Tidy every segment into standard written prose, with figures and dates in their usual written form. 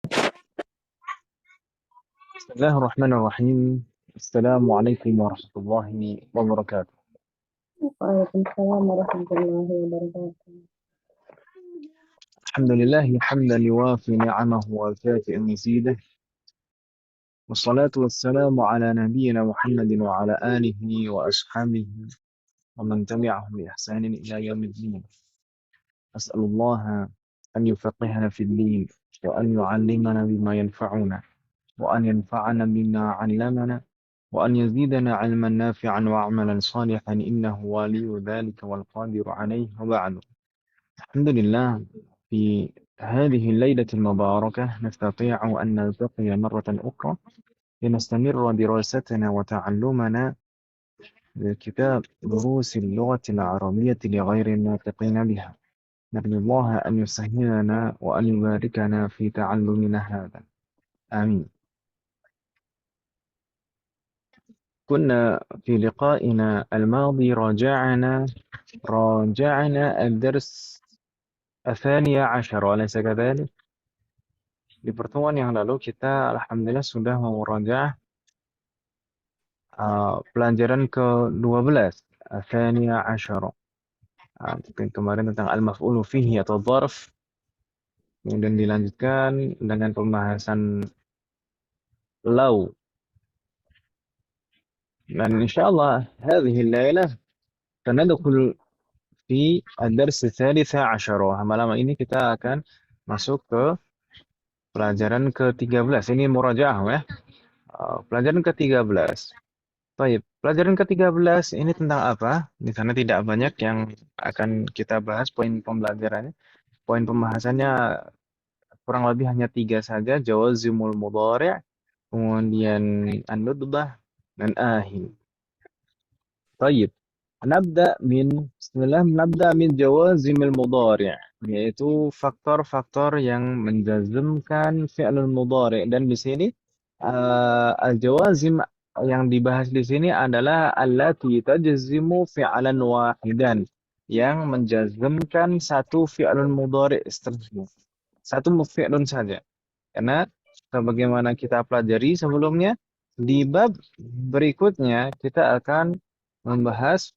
بسم الله الرحمن الرحيم. السلام عليكم ورحمة الله وبركاته. وعليكم السلام ورحمة الله وبركاته. الحمد لله حمدا يوافي نعمه وكافئ مزيده، والصلاة والسلام على نبينا محمد وعلى آله وأصحابه ومن تبعهم بإحسان إلى يوم الدين. أسأل الله أن يفقهنا في الدين، وأن يعلمنا بما ينفعنا، وأن ينفعنا بما علمنا، وأن يزيدنا علما نافعا وعملا صالحا، إنه ولي ذلك والقادر عليه. وبعد، الحمد لله، في هذه الليلة المباركة نستطيع أن نلتقي مرة أخرى لنستمر دراستنا وتعلمنا لكتاب دروس اللغة العربية لغير الناطقين بها. نرجو الله أن يسهلنا وأن يباركنا في تعلمنا هذا، آمين. كنا في لقائنا الماضي راجعنا الدرس 12، أليس كذلك؟ Di pertemuan yang lalu kita alhamdulillah sudah memurajaah pelajaran ke-12, Tsaniya Asyara. Kemarin tentang al-maf'ulu fihi atau dzarf, kemudian dilanjutkan dengan pembahasan law. Dan insyaallah hadhihi al-lailah sanadkhul fi ad-dars ats-tsalits asyara. Malam ini kita akan masuk ke pelajaran ke-13. Ini murajaah ya. Pelajaran ke-13. Baik, pelajaran ke-13 ini tentang apa? Di sana tidak banyak yang akan kita bahas poin pembelajarannya. Poin pembahasannya kurang lebih hanya 3 saja, jawazimul mudhari', kemudian an-nudbah dan ahi. Baik, nabda min jawazimil mudhari', yaitu faktor-faktor yang menjazmkan fi'lul mudhari'. Dan di sini al-jawazim yang dibahas di sini adalah allati tajzimu fi'lan wahidan, yang menjazmkan satu fi'lun mudhari' seterusnya. Satu fi'lun saja. Karena sebagaimana kita pelajari sebelumnya, di bab berikutnya kita akan membahas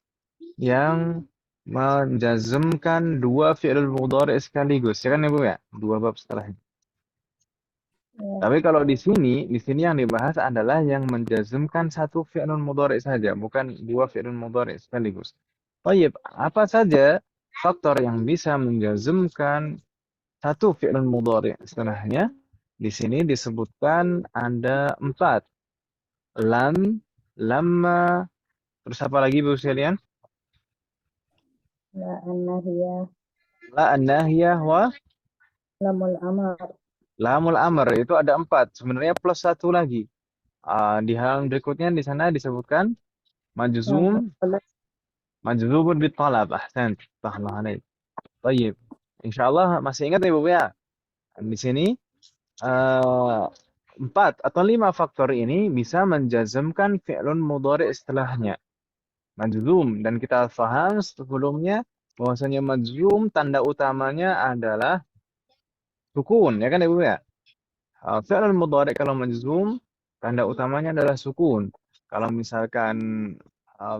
yang menjazmkan dua fi'lul mudhari' sekaligus. Ya kan Ibu ya? Dua bab setelahnya. Ya, Tapi kalau di sini yang dibahas adalah yang menjazmkan satu fi'lun mudhari' saja, bukan dua fi'lun mudhari' sekaligus. Baik, apa saja faktor yang bisa menjazmkan satu fi'lun mudhari' setelahnya? Di sini disebutkan ada 4. Lam, lamma, terus apa lagi Bu sekalian? la an-nahiyah, La an-nahiyah wa lamul amar, lamul amr. Itu ada 4. Sebenarnya plus satu lagi. Di halaman berikutnya di sana disebutkan majzum, lamul talab, majzubun bitalab. Ahsan. Tahlil alaih. Baik. Insyaallah masih ingat ya Bu ya? Di sini 4 atau 5 faktor ini bisa menjazmkan fi'lun mudhari' setelahnya. Majzum, dan kita paham sebelumnya bahwasanya majzum tanda utamanya adalah sukun, ya kan Ibu ya? Fi'lun mudhari' kalau majzum tanda utamanya adalah sukun. Kalau misalkan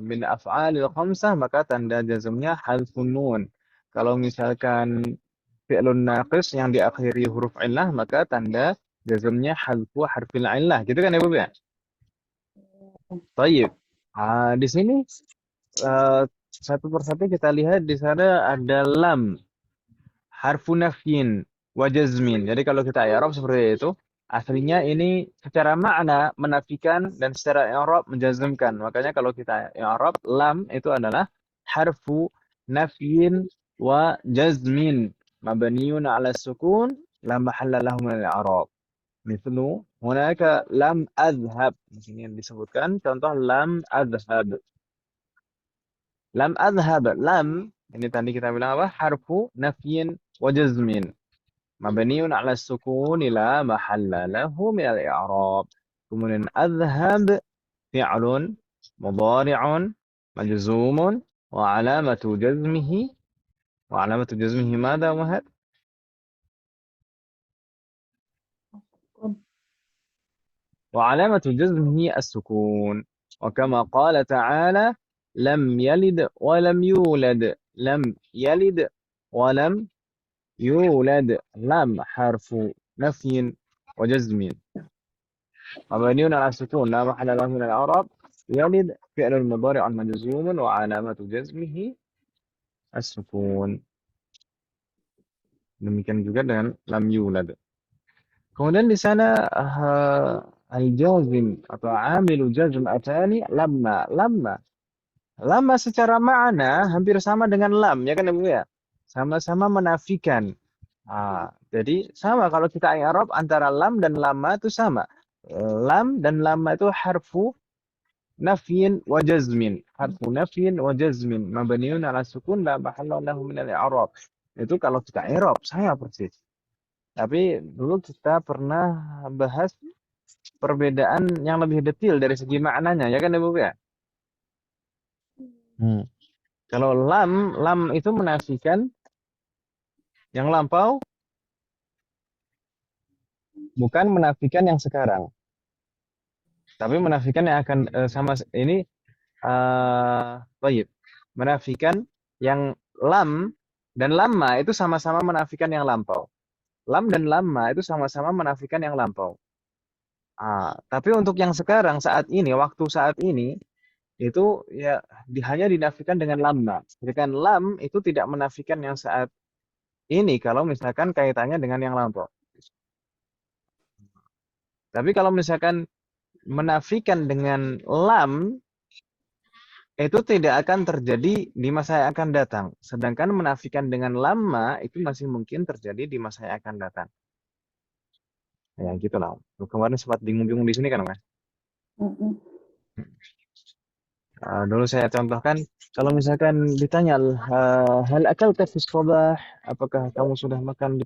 min af'alil khamsah maka tanda jazmnya hadfun nun. Kalau misalkan fi'lun naqis yang diakhiri huruf illah maka tanda jazmnya hadfu harfil illah. Gitu kan Ibu ya? Baik. Di sini satu persatu kita lihat di sana ada lam, harfu nafyin wa jazmin. Jadi kalau kita i'rab seperti itu, aslinya ini secara makna menafikan dan secara i'rab menjazmkan. Makanya kalau kita i'rab lam itu adalah harfu nafyin wa jazmin mabniun 'ala sukun la mahalla lahu min al-i'rab. Mithlu hunaka lam adhhab. Di sini yang disebutkan contoh lam adhhab. Lam adhhab, lam ini tadi kita bilang apa? Harfu nafyin wa jazmin. Mabniun 'ala sukun la mahalla lahu min al-i'rab. Kemudian adhhab fi'lun mudhari'un majzumun wa 'alamatu jazmihi madza Muhammad? وعلامة جزمه السكون. وكما قال تعالى: لم يلد ولم يولد. لم يلد ولم يولد. لم حرف نفي وجزم مبني على السكون لا محل له من الإعراب. يلد فعل مضارع مجزوم وعلامة جزمه السكون. Demikian juga dengan lam yulad. Kemudian di sana al-jazim atau amil jazm atani lamma. Lamma secara makna hampir sama dengan lam, ya kan Ibu ya? Sama-sama menafikan. Jadi sama kalau kita i'rab antara lam dan lamma itu sama. Lam dan lamma itu harfu nafyin wa jazmin. Harfu nafyin wa jazmin. Mabniun ala sukun la mahalla lahu min al-i'rab. Itu kalau kita i'rab sama persis. Tapi dulu kita pernah bahas perbedaan yang lebih detail dari segi maknanya, ya kan Ibu ya? Kalau lam itu menafikan yang lampau, bukan menafikan yang sekarang. Tapi menafikan yang akan sama ini baik. Menafikan yang lam dan lama itu sama-sama menafikan yang lampau. Lam dan lama itu sama-sama menafikan yang lampau. Tapi untuk yang sekarang saat ini, waktu saat ini itu ya hanya dinafikan dengan lama. Sedangkan lam itu tidak menafikan yang saat ini kalau misalkan kaitannya dengan yang lampau. Tapi kalau misalkan menafikan dengan lam itu tidak akan terjadi di masa yang akan datang. Sedangkan menafikan dengan lama itu masih mungkin terjadi di masa yang akan datang. Ya gitulah. Kemarin sempat bingung-bingung di sini kan, Mas? Dulu saya contohkan, kalau misalkan ditanya, hal akalta fis sabah, apakah kamu sudah makan di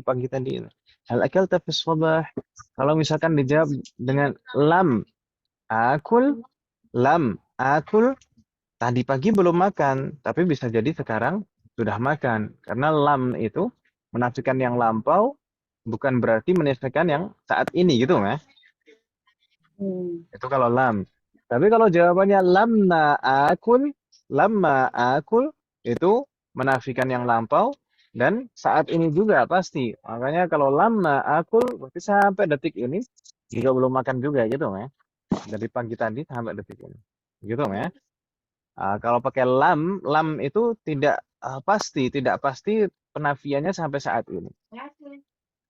pagi tadi? Hal akalta fis sabah, kalau misalkan dijawab dengan lam akul, tadi pagi belum makan, tapi bisa jadi sekarang sudah makan. Karena lam itu menafikan yang lampau, bukan berarti menafikan yang saat ini gitu, Mas. Itu kalau lam. Tapi kalau jawabannya lamma akul itu menafikan yang lampau dan saat ini juga pasti. Makanya kalau lamma akul berarti sampai detik ini juga belum makan juga gitu, ya. Dari pagi tadi sampai detik ini. Gitu, ya. Kalau pakai lam itu tidak pasti penafiannya sampai saat ini.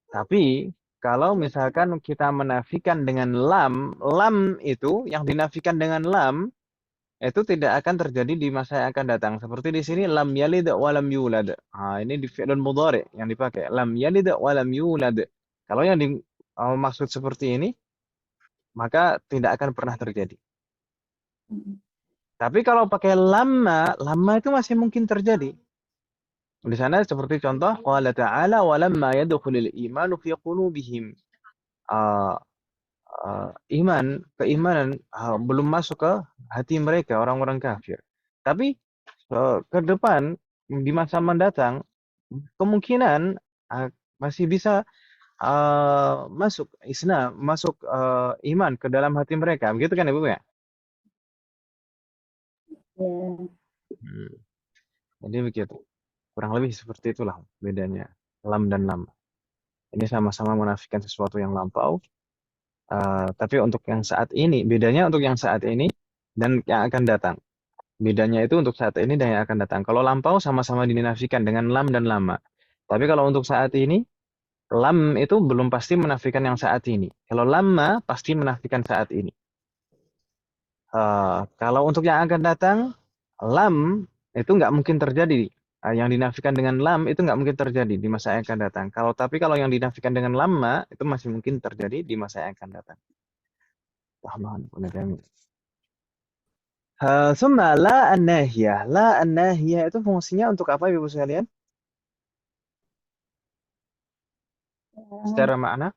Tapi kalau misalkan kita menafikan dengan lam itu yang dinafikan dengan lam itu tidak akan terjadi di masa yang akan datang. Seperti di sini lam yalid wa lam yulad. Ini di fi'lun mudhari yang dipakai. Lam yalid wa lam yulad. Kalau yang dimaksud seperti ini maka tidak akan pernah terjadi. Tapi kalau pakai lama itu masih mungkin terjadi. Di sana seperti contoh qala ta'ala walamma yadkhulul imanu fi qulubihim. Keimanan belum masuk ke hati mereka orang-orang kafir. Tapi ke depan di masa mendatang kemungkinan masih bisa masuk Islam, masuk iman ke dalam hati mereka. Begitu kan Ibu ya? Jadi begitu. Kurang lebih seperti itulah bedanya lam dan lam. Ini sama-sama menafikan sesuatu yang lampau. Tapi untuk yang saat ini, bedanya untuk yang saat ini dan yang akan datang. Bedanya itu untuk saat ini dan yang akan datang. Kalau lampau sama-sama dinafikan dengan lam dan lama. Tapi kalau untuk saat ini, lam itu belum pasti menafikan yang saat ini. Kalau lama pasti menafikan saat ini. Kalau untuk yang akan datang, lam itu nggak mungkin terjadi. Yang dinafikan dengan lam itu nggak mungkin terjadi di masa yang akan datang. Tapi kalau yang dinafikan dengan lama itu masih mungkin terjadi di masa yang akan datang. Summa la an-nahiyah. La an-nahiyah itu fungsinya untuk apa Ibu sekalian? Secara makna?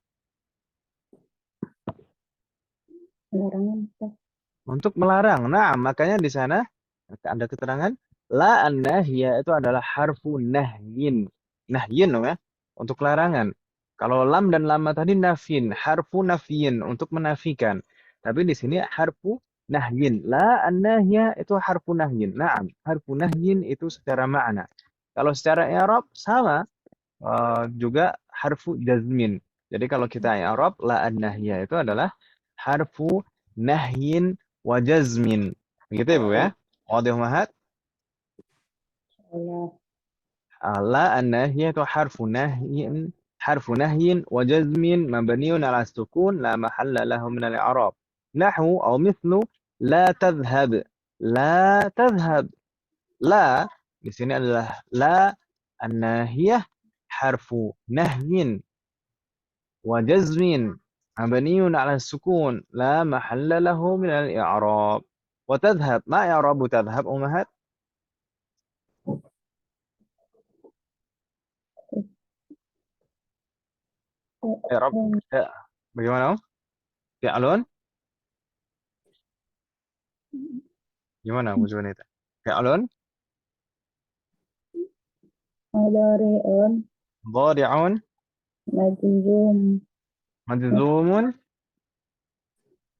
Untuk melarang. Nah, makanya di sana ada keterangan la an-nahiyah itu adalah harfu nahyin. Nahyin ya, untuk larangan. Kalau lam dan lama tadi nafin, harfu nafin untuk menafikan. Tapi di sini harfu nahyin. La an-nahya itu harfu nahyin. Naam, harfu nahyin itu secara makna. Kalau secara i'rab sama, juga harfu jazmin. Jadi kalau kita i'rab la an-nahya itu adalah harfu nahyin wa jazmin. Begitu ya, Bu ya? Wadih mahat? Allah. لا الناهية حرف نهي وجزم مبني على السكون لا محل له من الإعراب نحو أو مثل لا تذهب لا تذهب لا di sini adalah la الناهية حرف نهي وجزم مبني على السكون لا محل له من الإعراب وتذهب ما إعراب تذهب أمهات إعراب bagaimana فعل gimana wujudnya itu فعل Mudhari'un ضارع majzum مجزوم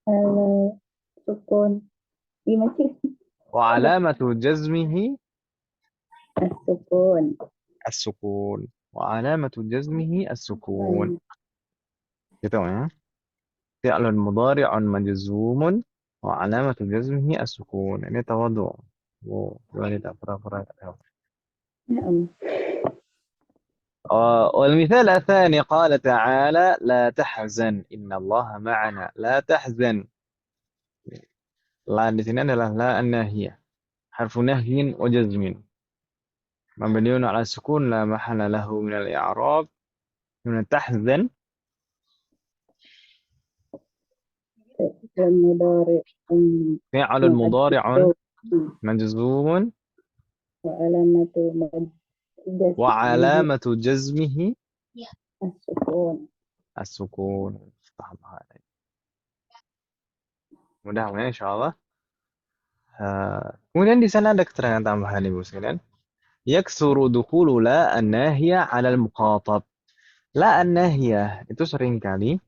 ala sukun. Gimana sih? وعلامة جزمه As-sukun. السكون وعلامة جزمه السكون gitu ya فعل مضارع مجزوم وعلامة جزمه السكون ini tawadhu wanita pura-pura Na'am. والمثال الثاني قال تعالى لا تحزن إن الله معنا لا تحزن لا di sini adalah la an-nahiyah harfu nahyin wa jazmin مبني على السكون لا محل له من الإعراب من تحزن Fi'il mudhari'un فعل مضارع majzum مجزوم wa alamatu jazmihi وعلامة جزمه as-sukun. السكون افتح الله عليك mudah-mudahan insyaallah. Kemudian di sana ada keterangan tambahan Ibu sekalian. Yaksuru dukhulu la an-nahiyah 'ala al-muqatab. La an-nahiyah itu seringkali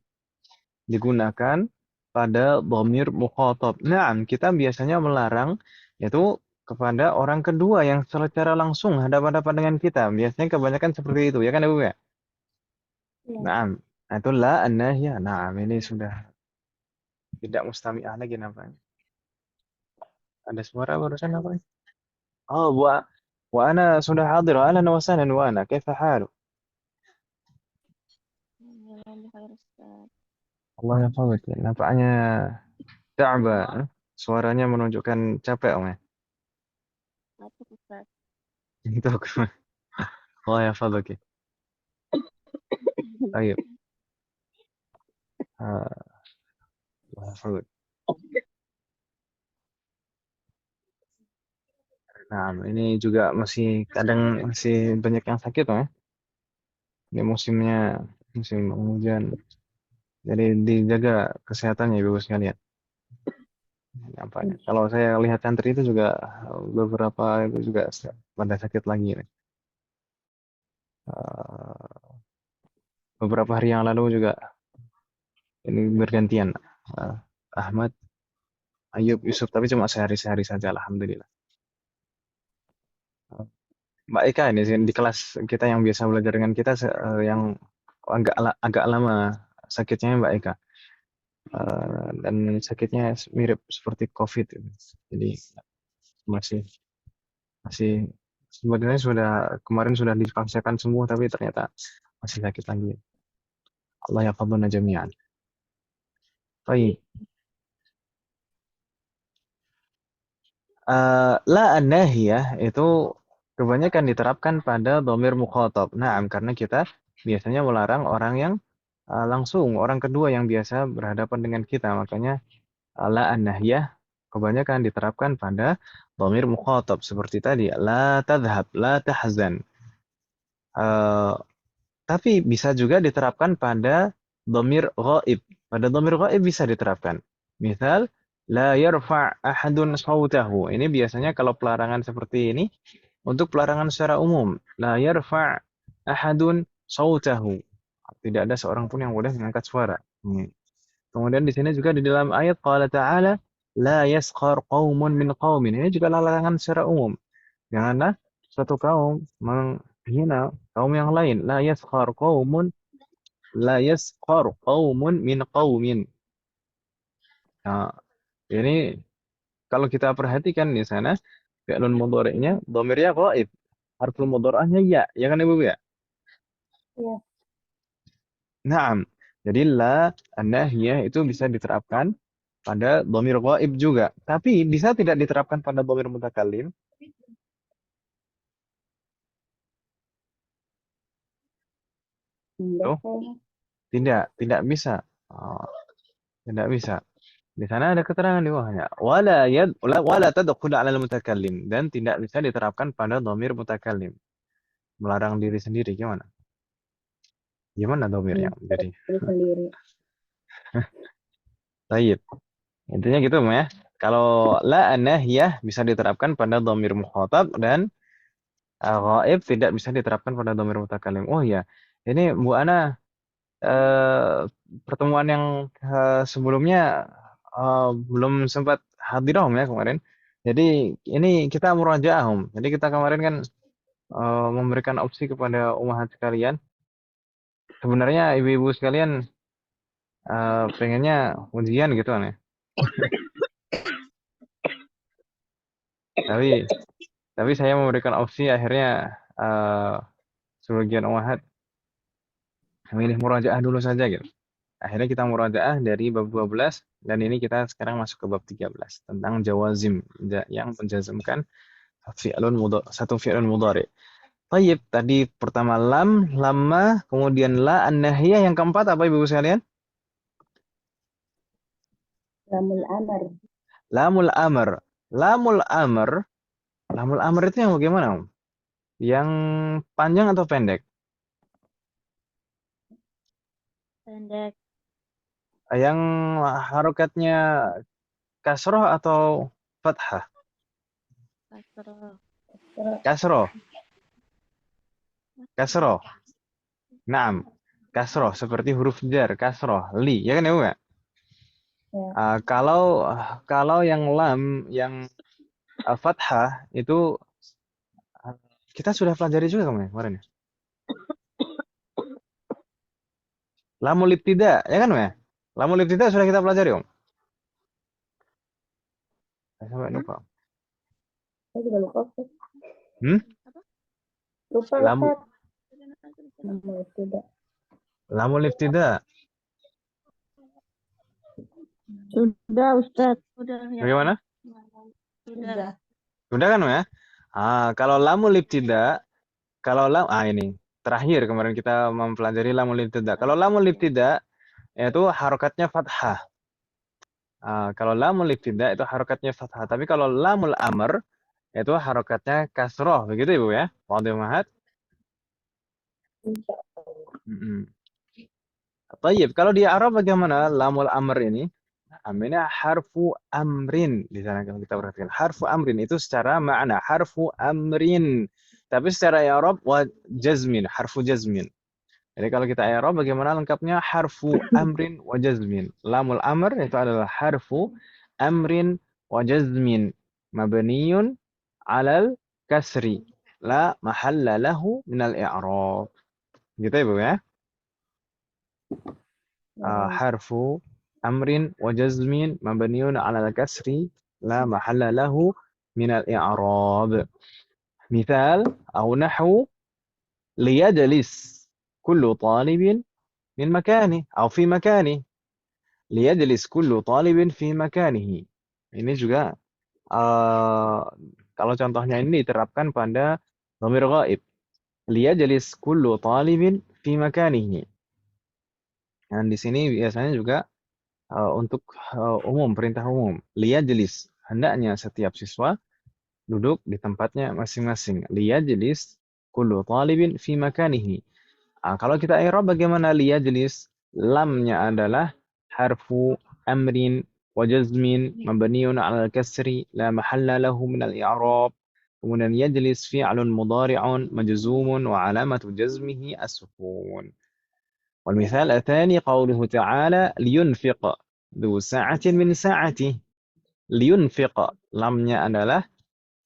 digunakan pada dhamir muqatab. Naam, kita biasanya melarang yaitu kepada orang kedua yang secara langsung hadapan-hadapan dengan kita. Biasanya kebanyakan seperti itu, ya kan Ibu ya? Naam. Nah, itu la an-nahiyah. Naam, ini sudah tidak mustami'ah lagi nampaknya. Ada suara barusan apa? Oh, وأنا sudah hadir. أهلا وسهلا وأنا كيف حالك؟ Allah yahfazuk. Nampaknya ta'ba. Suaranya menunjukkan capek, Om ya. Itu. Allah yahfazuk. Baik. Allah yahfazuk. Nah, ini juga kadang masih banyak yang sakit, Om ya. Ini musimnya musim hujan. Jadi dijaga kesehatannya Ibu sekalian. Nampaknya. Kalau saya lihat santri itu juga beberapa itu juga pada sakit lagi. Beberapa hari yang lalu juga ini bergantian. Ahmad, Ayub, Yusuf, tapi cuma sehari-sehari saja, alhamdulillah. Mbak Eka ini di kelas kita yang biasa belajar dengan kita yang agak lama sakitnya Mbak Eka. Dan sakitnya mirip seperti COVID. Jadi masih sebenarnya kemarin sudah divaksinkan semua tapi ternyata masih sakit lagi. Allah yahfadzuna jami'an. Baik. La an-nahiyah itu kebanyakan diterapkan pada dhamir mukhatab. Naam, karena kita biasanya melarang orang yang langsung, orang kedua yang biasa berhadapan dengan kita. Makanya la an-nahiyah kebanyakan diterapkan pada dhamir mukhatab seperti tadi, la tadhhab, la tahzan. Tapi bisa juga diterapkan pada dhamir ghaib. Pada dhamir ghaib bisa diterapkan. Misal la yarfa' ahadun sautahu. Ini biasanya kalau pelarangan seperti ini untuk pelarangan secara umum. La yarfa' ahadun sautahu. Tidak ada seorang pun yang boleh mengangkat suara. Ini. Kemudian di sini juga di dalam ayat qala ta'ala la yaskhar qaumun min qaumin. Ini juga larangan secara umum. Janganlah suatu kaum menghina kaum yang lain. La yaskhar qaumun min qaumin. Nah, ini kalau kita perhatikan di sana fi'lun mudhari'nya dhamirnya ghaib. Harful mudhari'ahnya ya. Ya kan Ibu ya? Ya. Naam. Jadi la an-nahiyah itu bisa diterapkan pada dhamir ghaib juga. Tapi bisa tidak diterapkan pada dhamir mutakallim? Enggak Oh, kayaknya. tidak bisa. Oh, tidak bisa. Di sana ada keterangan di bawahnya. Wala tadkhulu 'ala al-mutakallim dan tidak bisa diterapkan pada dhamir mutakallim. Melarang diri sendiri gimana? Gimana dhamirnya? Jadi, Diri sendiri. tayyib. Intinya gitu, ya. Kalau la an-nahiyah bisa diterapkan pada dhamir mukhatab dan ghaib tidak bisa diterapkan pada dhamir mutakallim. Oh ya, ini Bu Ana eh, pertemuan yang sebelumnya belum sempat hadirah ya kemarin. Jadi ini kita murajaah Jadi kita kemarin kan memberikan opsi kepada umahat sekalian. Sebenarnya ibu-ibu sekalian pengennya ujian gitu kan ya. Tapi saya memberikan opsi akhirnya sebagian umahat memilih murajaah dulu saja gitu. Akhirnya kita murajaah dari bab 12 dan ini kita sekarang masuk ke bab 13 tentang jawazim yang menjazmkan satu fi'lun mudhari. Tayyib, tadi pertama lam, lama, kemudian la, an-nahiyah, yang keempat apa Ibu sekalian? Lamul amar. Lamul amr. Lamul amr, lamul amr itu yang bagaimana? Yang panjang atau pendek? Pendek. Yang harokatnya kasroh atau fathah? Kasroh. Kasroh. Kasroh. Naam. Kasroh seperti huruf jar, kasroh, li, ya kan ya Bu ya? Ya. Kalau yang lam, yang fathah itu kita sudah pelajari juga kemarin ya. Lamul ibtida, ya kan ya? Lamul ibtida sudah kita pelajari Om. Saya sampai lupa. Saya juga lupa. Hmm? Lupa, Lamu, Ustaz. Tidak. lamul ibtida. Sudah, Ustaz. Sudah, ya. Bagaimana? Sudah. Sudah kan ya? Kalau lamul ibtida, ini terakhir kemarin kita mempelajari lamul ibtida. Kalau lamul ibtida itu harokatnya fathah. Kalau lamul ibtida itu harokatnya fathah. Tapi kalau lamul amr itu harokatnya kasroh. Begitu Ibu ya? Wadih mahat. Tayyib, kalau di Arab bagaimana lamul amr ini? Aminnya harfu amrin. Di sana kalau kita perhatikan. Harfu amrin itu secara makna. Harfu amrin. Tapi secara Arab jazmin. Harfu jazmin. Jadi kalau kita Arab bagaimana lengkapnya? Harfu amrin wa jazmin. Lamul amr itu adalah harfu amrin wa jazmin. Mabniyun alal kasri. La mahalla lahu minal i'rab. Gitu ya Bu ya? حرف أمر وجزم مبني على الكسر لا محل له من الإعراب مثال أو نحو ليجلس كل طالب من مكانه أو في مكانه ليجلس كل طالب في مكانه ini juga kalau contohnya ini diterapkan pada dhamir ghaib liyajlis kullu talibin fi makanihi. Dan di sini biasanya juga untuk umum, perintah umum. Liyajlis, hendaknya setiap siswa duduk di tempatnya masing-masing. Liyajlis kullu talibin fi makanihi. Kalau kita i'rab bagaimana liyajlis? Lamnya adalah harfu amrin wa jazmin mabniun 'ala al-kasri la mahalla lahu min al-i'rab. Kemudian yajlis fi'lun mudhari'un majzumun wa 'alamatu jazmihi as-sukun. والمثال الثاني قوله تعالى لينفق ذو سعة من سعته. لينفق lamnya adalah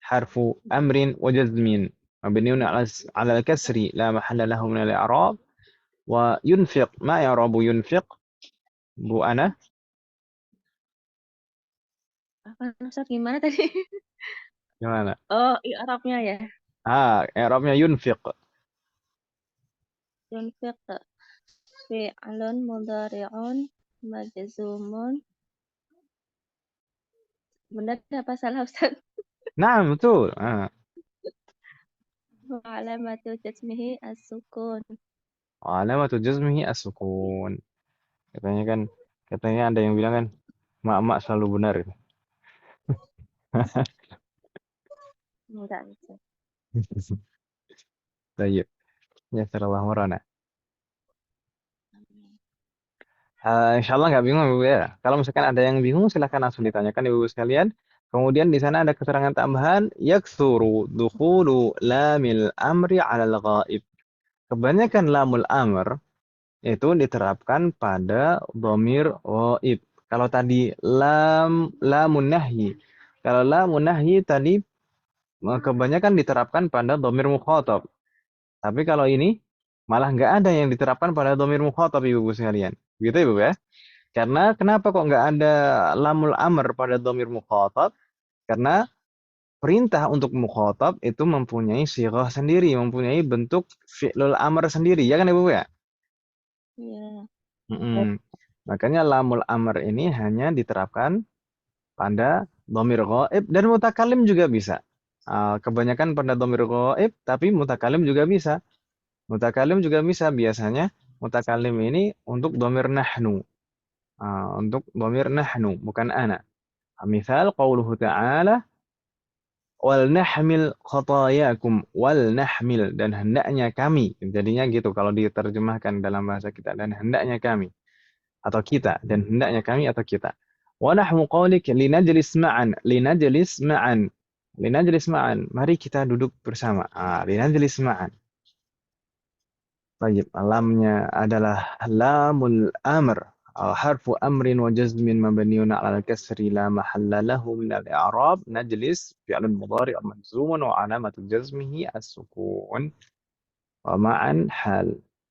حرف أمر وجزم مبني على الكسر لا محل له من الإعراب. وينفق ما إعراب ينفق Bu Ana? Apa Ustaz gimana tadi? Gimana? Oh, Arabnya ya. I'rabnya yunfiq. Yunfiq fi'lun mudhari'un majzumun. Benar apa salah Ustaz? Nah, betul. Wa alamatu jazmihi as-sukun. Alamatu jazmihi as-sukun. Katanya ada yang bilang kan, mak-mak selalu benar. Enggak Ustaz. Baik. Ya, Allah marana. Insya Allah nggak bingung Ibu ya. Kalau misalkan ada yang bingung silahkan langsung ditanyakan Ibu sekalian. Kemudian di sana ada keterangan tambahan yaksuru dukhulu lamil amri 'alal ghaib. Kebanyakan lamul amr itu diterapkan pada dhamir ghaib. Kalau tadi lamun nahyi. Kalau lamun nahyi tadi kebanyakan diterapkan pada dhamir mukhatab. Tapi kalau ini malah nggak ada yang diterapkan pada dhamir mukhatab Ibu sekalian. Gitu Ibu ya. Karena kenapa kok nggak ada lamul amr pada dhamir mukhatab? Karena perintah untuk mukhatab itu mempunyai sighah sendiri, mempunyai bentuk fi'lul amr sendiri, ya kan Ibu ya? Iya. Makanya lamul amr ini hanya diterapkan pada dhamir ghaib dan mutakalim juga bisa. Kebanyakan pada dhamir ghaib, tapi mutakalim juga bisa. Mutakalim juga bisa biasanya mutakalim ini untuk dhamir nahnu. Untuk dhamir nahnu, bukan ana. Misal qauluhu ta'ala wal nahmil khatayakum wal nahmil dan hendaknya kami. Jadinya gitu kalau diterjemahkan dalam bahasa kita dan hendaknya kami atau kita dan hendaknya kami atau kita. Wa nahmu qaulik linajlis ma'an linajlis ma'an linajlis ma'an mari kita duduk bersama. Linajlis ma'an. Baik, lamnya adalah lamul amr. حرف أمر وجزم مبني على الكسر لا محل له من الإعراب نجلس فعل مضارع مجزوم وعلامة جزمه السكون ومعا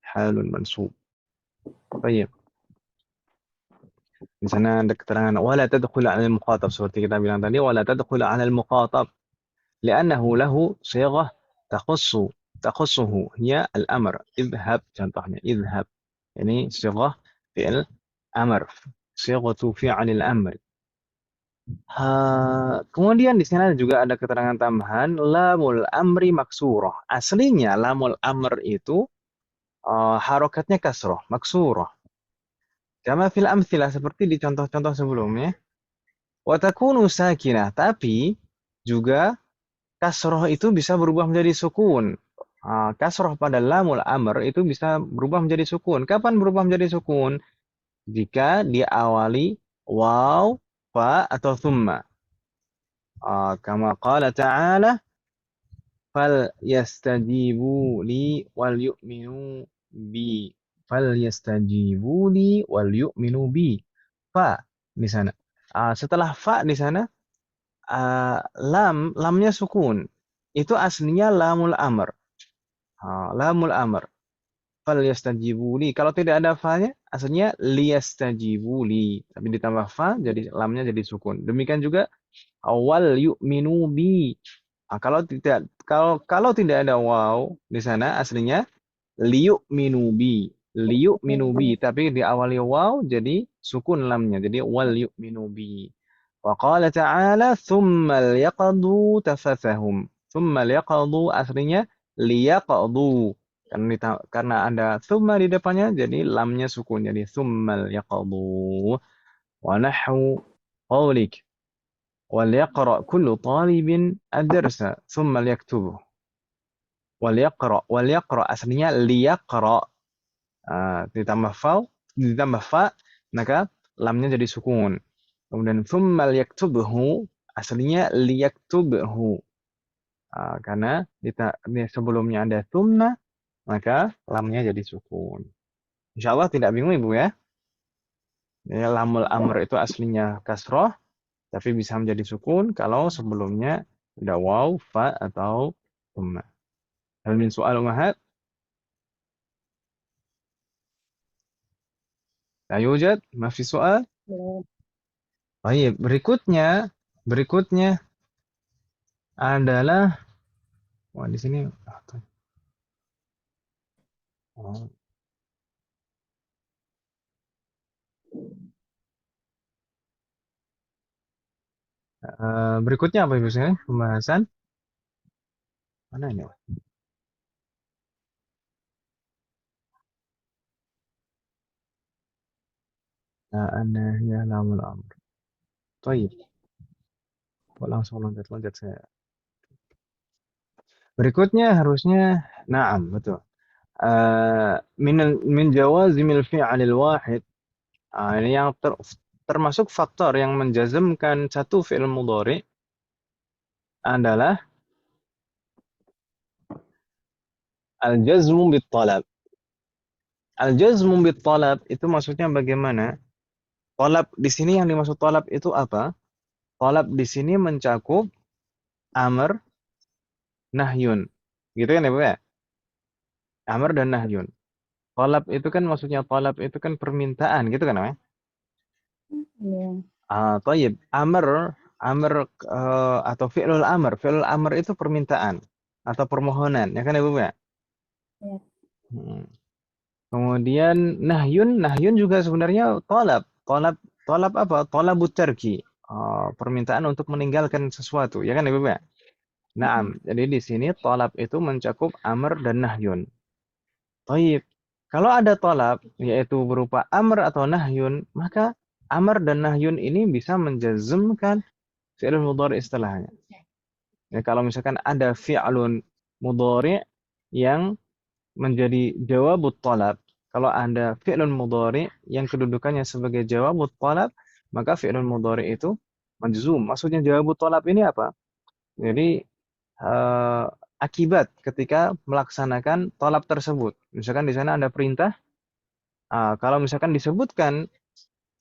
حال منصوب. طيب di sana ada keterangan wala tadkhul 'ala al-muqatab seperti kita bilang tadi wala tadkhul 'ala al-muqatab li'annahu lahu sighah takhussu takhussuhu hiya al-amr idhhab contohnya idhhab ini sighah fi'il amr sighatu fi'il amr. Kemudian di sana juga ada keterangan tambahan lamul amri maksurah. Aslinya lamul amr itu harokatnya kasroh, maksurah. Kama fil amthilah seperti di contoh-contoh sebelumnya. Wa takunu sakinah, tapi juga kasroh itu bisa berubah menjadi sukun. Kasroh pada lamul amr itu bisa berubah menjadi sukun. Kapan berubah menjadi sukun? Jika diawali waw, fa, atau thumma. Kama qala ta'ala fal yastajibu li wal yu'minu bi. Fal yastajibu li wal yu'minu bi. Fa di sana. Setelah fa di sana lamnya sukun. Itu aslinya lamul amr. Lamul amr. Fal yastajibu li. Kalau tidak ada fa-nya aslinya liyastajibu li. Tapi ditambah fa jadi lamnya jadi sukun. Demikian juga wal yu'minu bi. Kalau tidak ada waw di sana aslinya liyu'minu bi. Liyu'minu bi tapi diawali waw jadi sukun lamnya jadi wal yu'minu bi. Wa qala ta'ala thumma liyaqdu tafathahum. Thumma liyaqdu aslinya liyaqdu. Karena ada thumma di depannya jadi lamnya sukun jadi thumma liyaqdu. Wa nahu qawlik وليقرأ كل طالب الدرس ثم ليكتبه وليقرأ aslinya liyaqra ditambah fa maka lamnya jadi sukun kemudian thumma liyaktubhu aslinya liyaktubhu karena sebelumnya ada thumma maka lamnya jadi sukun Insya Allah tidak bingung Ibu ya. Ya, lamul amr itu aslinya kasroh, tapi bisa menjadi sukun kalau sebelumnya ada waw, fa, atau dhamma. Hal min soal umahat? La yujad? Ma fi soal? Ya. Baik, berikutnya adalah, wah di sini, oh, berikutnya apa Ibu sekalian? Pembahasan mana ini? Nah, ya lamul amr. Baik, kok langsung loncat-loncat saya. Berikutnya harusnya na'am, betul. Min jawazimil fi'alil wahid. Ini yang termasuk faktor yang menjazmkan satu fi'il mudhari adalah al-jazmu bit talab. Al-jazmu bit talab itu maksudnya bagaimana? Talab di sini yang dimaksud talab itu apa? Talab di sini mencakup amr, nahyun. Gitu kan ya, Bu ya? Amr dan nahyun. Talab itu kan maksudnya talab itu kan permintaan, gitu kan namanya? Ya. Thayyib. Amr atau fi'lul amr. Fi'lul amr itu permintaan atau permohonan, ya kan ya, Bu ya? Ya. Hmm. Kemudian nahyun juga sebenarnya talab. Talab apa? Talabut tarki. Permintaan untuk meninggalkan sesuatu, ya kan ya, Bu ya? Naam. Jadi di sini talab itu mencakup amr dan nahyun. Taib. Kalau ada talab, yaitu berupa amr atau nahyun, maka amr dan nahyun ini bisa menjazmkan fi'il mudhari istilahnya. Ya, kalau misalkan ada fi'lun mudhari yang menjadi jawabut talab, kalau ada fi'lun mudhari yang kedudukannya sebagai jawabut talab, maka fi'lun mudhari itu majzum. Maksudnya jawabut talab ini apa? Jadi akibat ketika melaksanakan talab tersebut. Misalkan di sana ada perintah, kalau misalkan disebutkan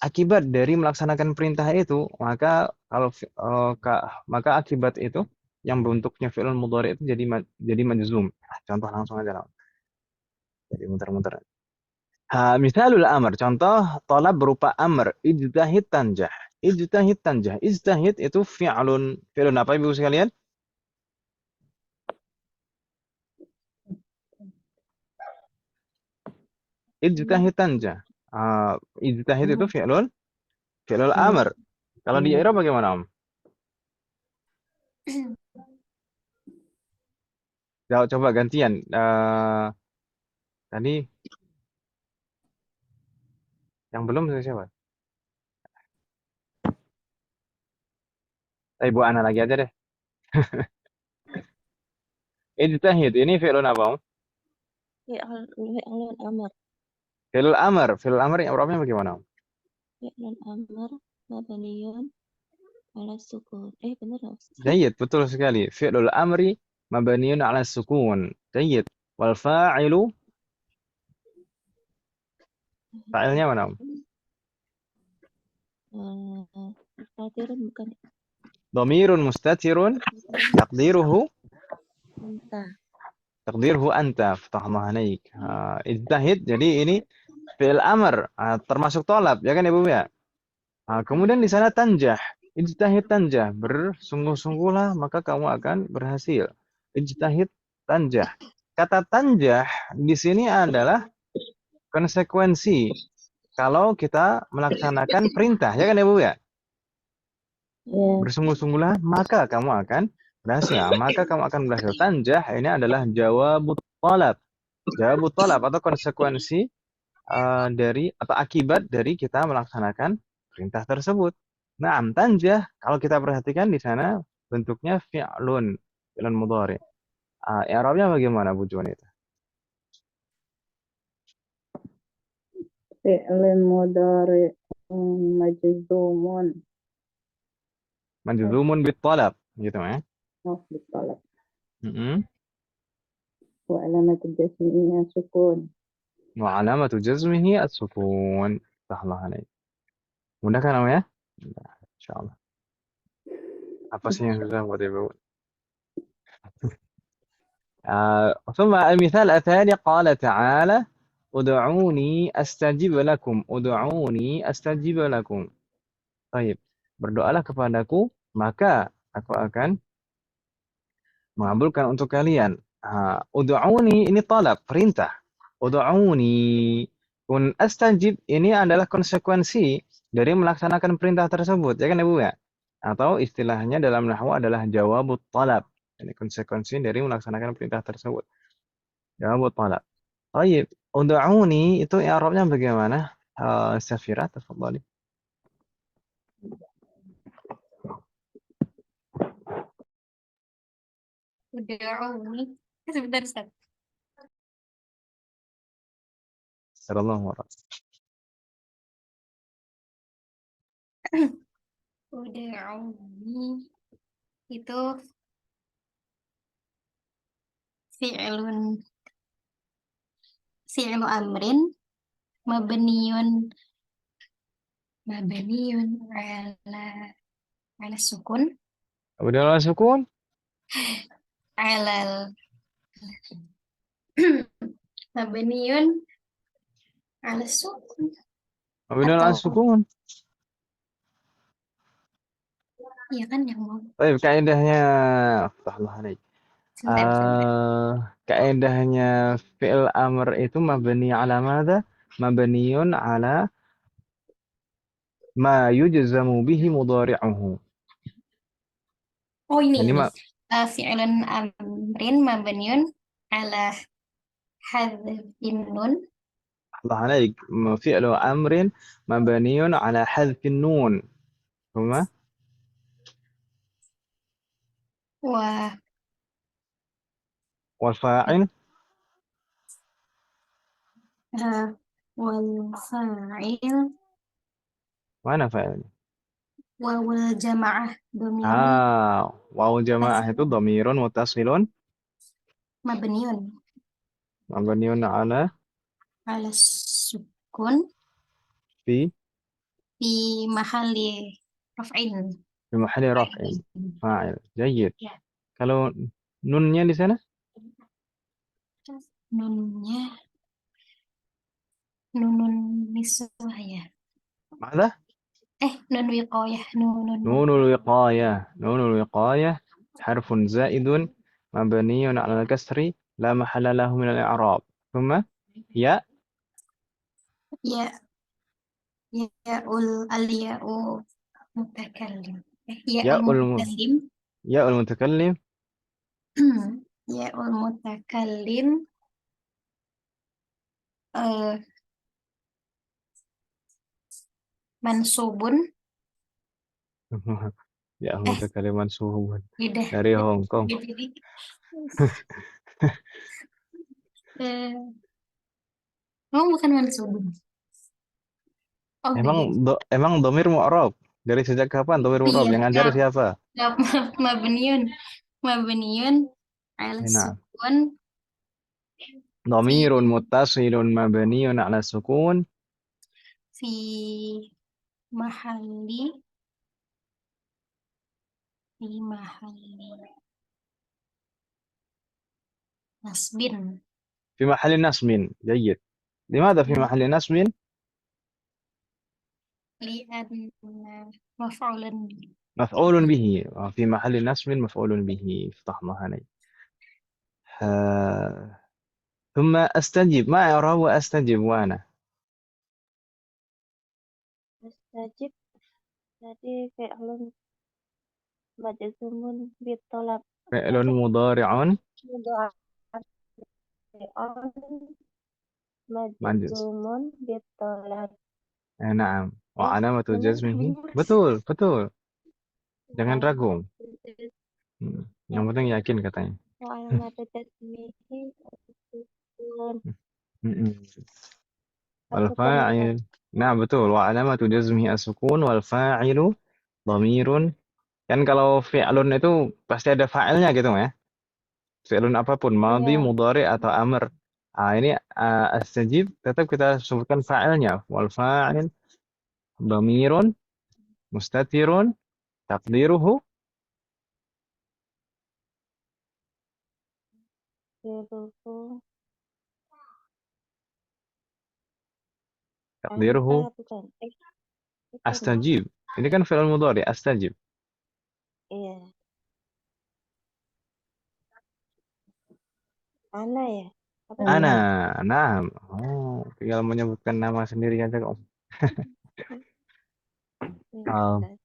akibat dari melaksanakan perintah itu, maka maka akibat itu yang bentuknya fi'il mudhari itu jadi majzum. Contoh langsung aja lah. Jadi muter-muter. Misalul amr, contoh talab berupa amr, ijtahid tanjah. Ijtahid tanjah. Ijtahid itu fi'lun apa Ibu sekalian? Ijtahid tanjah. Ijtahid itu fi'lul amr. Kalau di Arab bagaimana, Om? Coba gantian. Tadi yang belum siapa? Ibu Ana lagi aja deh. Ijtahid ini fi'lun apa, Om? Fi'lun amr. Fi'lul amr. Fi'lul amr yang Arabnya bagaimana, Om? Fi'lun amr mabniyun ala sukun. Benar nggak Ustaz? Jayyid, betul sekali. Fi'lul amri mabniun 'ala sukun. Jayyid. Wal fa'ilu, fa'ilnya mana, Om? Fatirun bukan Dhamirun mustatirun taqdiruhu entah. taqdiruhu anta. Fatahallahu alaik. Ijtahid. Jadi ini fi'il amr, termasuk tolab, ya kan Ibu ya? Kemudian di sana tanjah. Ijtahid tanjah. Bersungguh-sungguhlah maka kamu akan berhasil. Ijtahid tanjah. Kata tanjah di sini adalah konsekuensi kalau kita melaksanakan perintah, ya kan ya Bu ya? Ya. Bersungguh-sungguhlah maka kamu akan berhasil. Maka kamu akan berhasil. Tanjah ini adalah jawabut talab. Jawabut talab atau konsekuensi dari atau akibat dari kita melaksanakan perintah tersebut. Nah, tanjah kalau kita perhatikan di sana bentuknya fi'lun mudhari. I'rabnya bagaimana Bu Juan itu? Fi'lun mudhari majzumun. Majzumun bit talab gitu ya. Ditolak. Mm-mm. Wa alamat jasminya sukun. وعلامة جزمه السكون. صح الله عليك. Mudah kan namanya? Mudah, insya Allah. Apa sih yang susah buat ibu? ثم المثال الثاني قال تعالى ادعوني أستجب لكم ادعوني أستجب لكم. Baik, berdoalah kepadaku, maka aku akan mengabulkan untuk kalian. Ud'uni ini talab, perintah. Ud'uni. Kun astajib ini adalah konsekuensi dari melaksanakan perintah tersebut, ya kan Ibu ya? Atau istilahnya dalam nahwu adalah jawabut talab. Ini konsekuensi dari melaksanakan perintah tersebut. Jawabut talab. Baik, ud'uni itu i'rabnya bagaimana? Safira, tafadhali. Ud'uni. Sebentar, Ustaz. Sallallahu alaihi Ud'uni itu fi'lun fi'lu amrin mabniyun mabniyun ala ala sukun Wasallam. Sukun. ala mabniyun ala sukun Wasallam atau sukun. iya kan yang mau Baik, kaidahnya Allah alaik. sebentar. Kaidahnya fi'il amr itu mabni ala madza? Mabniun ala ma yujzamu bihi mudhari'uhu. Oh ini Jadi fi'lun amrin mabniyun ala hadzfin nun Allah alaik, fi'lu amrin mabniun ala hadfin nun. Huma wa wal fa'il. wal fa'il Mana fa'il? wawul jamaah domirun Wawu jamaah itu dhamirun muttasilun mabniun mabniun ala ala sukun fi fi mahalli raf'in fi mahalli raf'in fa'il. Jayyid. ya Kalau nunnya di sana? nunnya nunun niswah ya Mana? nun wiqayah nunun نون الوقاية حرف زائد مبني على الكسر لا محل له من الإعراب ثم ياء ya yaul al ya'u mutakallim ya'ul ياء mutakallim ياء المتكلم ya'ul mutakallim eh, mansubun ياء eh المتكلم منسوب beda dari Hong Kong. jadi eh, oh bukan mansubun oh Emang beda emang domir mu'rab? Dari sejak kapan domir mu'rab? iya Yang ngajar maaf siapa? maaf mabniun mabniun ala Nah, sukun ضمير fi متصل مبني على السكون fi mahalli fi mahalli nasbin في محل نصب. جيد. لماذا في محل نصب؟ li'anna maf'ulan مفعول به. في محل نصب مفعول به. افتح الله عليك. ثم أستجب. ما إعراب وأستجب وأنا؟ mustajib tadi fi'lun majzumun bitolab فعل مضارع mudhari'un majuz. majzumun bitolab نعم. وعلامة benar جزمه benar betul, betul. Jangan wa ragu. Yang penting yakin katanya. alamat tasmihi sukun Mm-mm. as-sukun ya Kak والفاعل نعم betul. وعلامة جزمه السكون والفاعل ضمير. Kan kalau fi'lun itu pasti ada fa'ilnya gitu ya. Fi'lun apapun, madhi, iya mudhari atau amr. Ini astajib tetap kita sebutkan fa'ilnya. Wal fa'il dhamirun mustatirun taqdiruhu Diruku anta taqdiruhu bukan. Bukan ya? astajib. Ini kan fi'il mudhari astajib. Iya. Ana ya? Apa Ana, ana? nah, tinggal menyebutkan nama sendiri aja kok. Ah, Iya.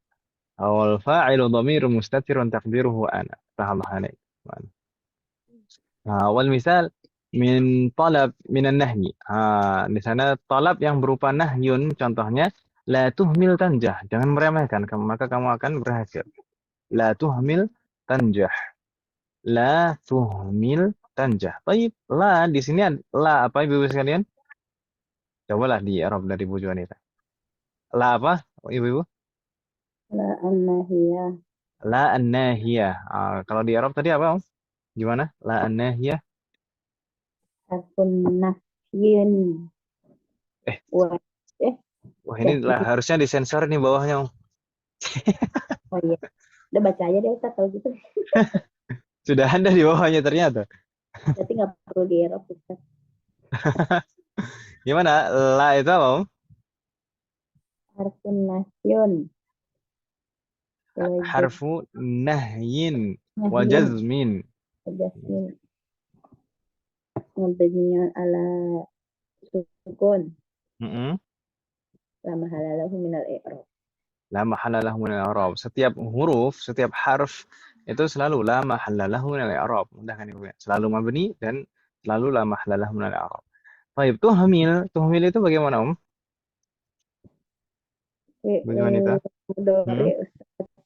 awal fa'ilu dhamirun mustatirun taqdiruhu ana. Sahalah alaik. Awal misal min talab minan nahyi. Di sana talab yang berupa nahyun contohnya la tuhmil tanjah. Jangan meremehkan, maka kamu akan berhasil. La tuhmil tanjah. La tuhmil tanjah. Baik, la di sini la apa Ibu-ibu sekalian? Cobalah di Arab dari Bu Juanita. La apa Ibu-ibu? La annahiyah. La an-nahiyah. Kalau di Arab tadi apa, Om? Gimana? La an-nahiyah. Harfun nafyin. Eh, Wah. Eh, wah ini ya. harusnya disensor nih bawahnya, Om. Oh iya. Udah baca aja deh Ustaz kalau gitu. Sudah ada di bawahnya ternyata. Berarti nggak perlu di Eropa Ustaz. Gimana? La itu apa, Om? Harfun nafyun. Wajib Harfu nahyin wa nahyin. jazmin. Jasmin. Mabniun ala sukun. Mm-mm. Lama halalahu minal i'rab. La mahalla lahu min al-i'rab. Setiap huruf, setiap harf itu selalu la mahalla lahu min al-i'rab. Mudah kan Ibu ya? Selalu mabni dan selalu la mahalla lahu min al-i'rab. Baik, tuhmil. Tuhmil itu bagaimana, Om? Bu Juanita? Mudhari Hmm?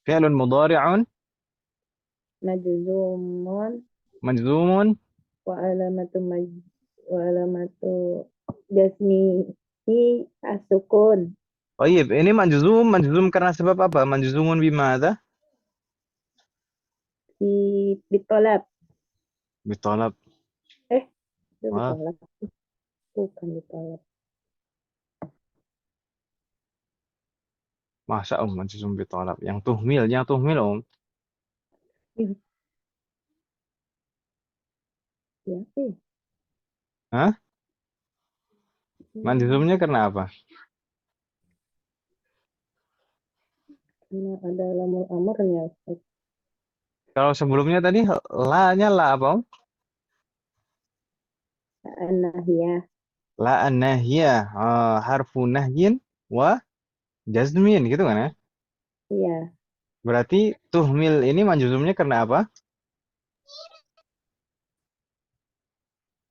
Fi'lun mudhari'un majzumun majzumun. wa alamatu wa alamatu jasmihi as-sukun Baik, ini majzum, majzum karena sebab apa? Majzumun bimada? di bitolab. Bitolab. Itu Wah, bitolab. Bukan bitolab. masa Om majzum bitolab. Yang tuhmil Om. Ya sih. Hah? Majzumnya karena apa? Karena ada lamul amrnya Ustaz. Kalau sebelumnya tadi la-nya la apa, Om? An-nahiyah. La an-nahiyah. Harfu nahyin wa jazmin gitu kan ya? Iya. Berarti tuhmil ini majzumnya karena apa?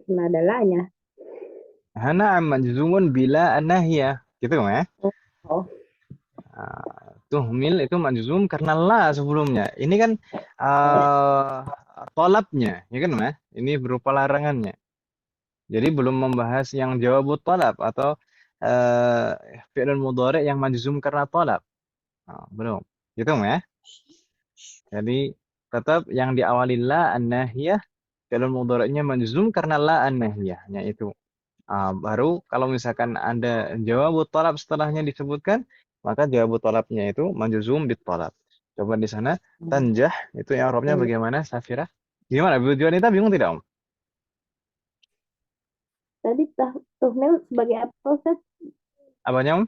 Karena ada la-nya. Hana majzumun bila an-nahiyah. Gitu kan ya? Oh. Tuhmil itu majzum karena la sebelumnya. Ini kan tolabnya, ya kan Mas? Ini berupa larangannya. Jadi belum membahas yang jawabut tolab atau uh, fi'lun mudhari yang majzum karena tolab. Belum. Gitu ya. Jadi tetap yang diawali la an-nahiyah fi'lun mudhari'nya majzum karena la an-nahiyahnya itu. Baru kalau misalkan ada jawabut talab setelahnya disebutkan, maka jawabut talabnya itu majzum bit talab. Coba di sana tanjah itu yang Arabnya bagaimana, Safira? Gimana? Bu Juanita bingung tidak, Om? Tadi tuhmil sebagai apa Ustaz? Apanya, Om?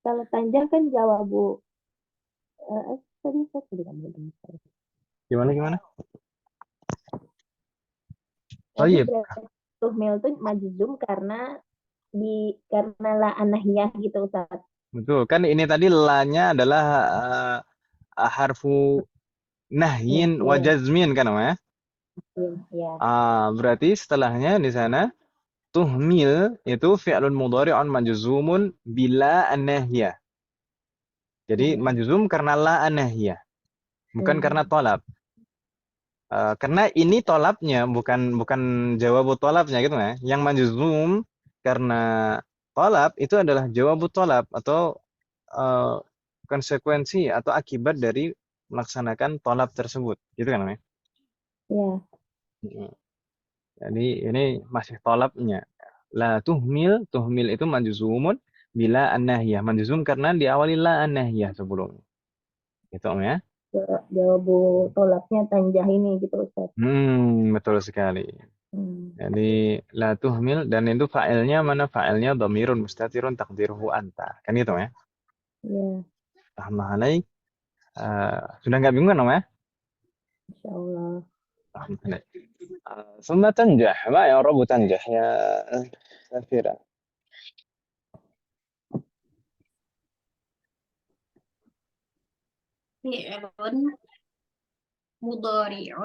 Kalau tanjah kan jawabu. Tadi Ustaz tadi kamu dengar. Gimana? Oh Tadi iya, berarti tuhmil itu majzum karena la anahiyah gitu Ustaz. betul. Kan ini tadi la-nya adalah harfu nahyin wa Nahyin. jazmin kan, Om ya? Ya. Berarti setelahnya di sana tuhmil itu fi'lun mudhari'un majzumun bila an-nahiyah. Jadi Iya. majzum karena la an-nahiyah, bukan karena Hmm. tolab. Karena ini tolabnya, bukan bukan jawabut tolabnya gitu ya. Yang majzum karena tolab itu adalah jawabut tolab atau eh, konsekuensi atau akibat dari melaksanakan tolab tersebut. Gitu kan ya? Ya. Mm. Jadi ini masih tolabnya. La tuhmil, tuhmil itu manjuzumun bila an-nahiyah. Manjuzum karena diawali la an-nahiyah sebelumnya. Gitu ya. Jawabu tolaknya tanjah ini gitu Ustaz. Betul sekali. Hmm. Jadi la tuhmil dan itu fa'ilnya mana? Fa'ilnya dhamirun mustatirun taqdiruhu anta. Kan gitu ya. Ya, Paham alaik. Sudah nggak bingung kan ya? Insya Allah. Paham alaik. ثم تنجح ما يعرب تنجح يا سفيرة. فعل مضارع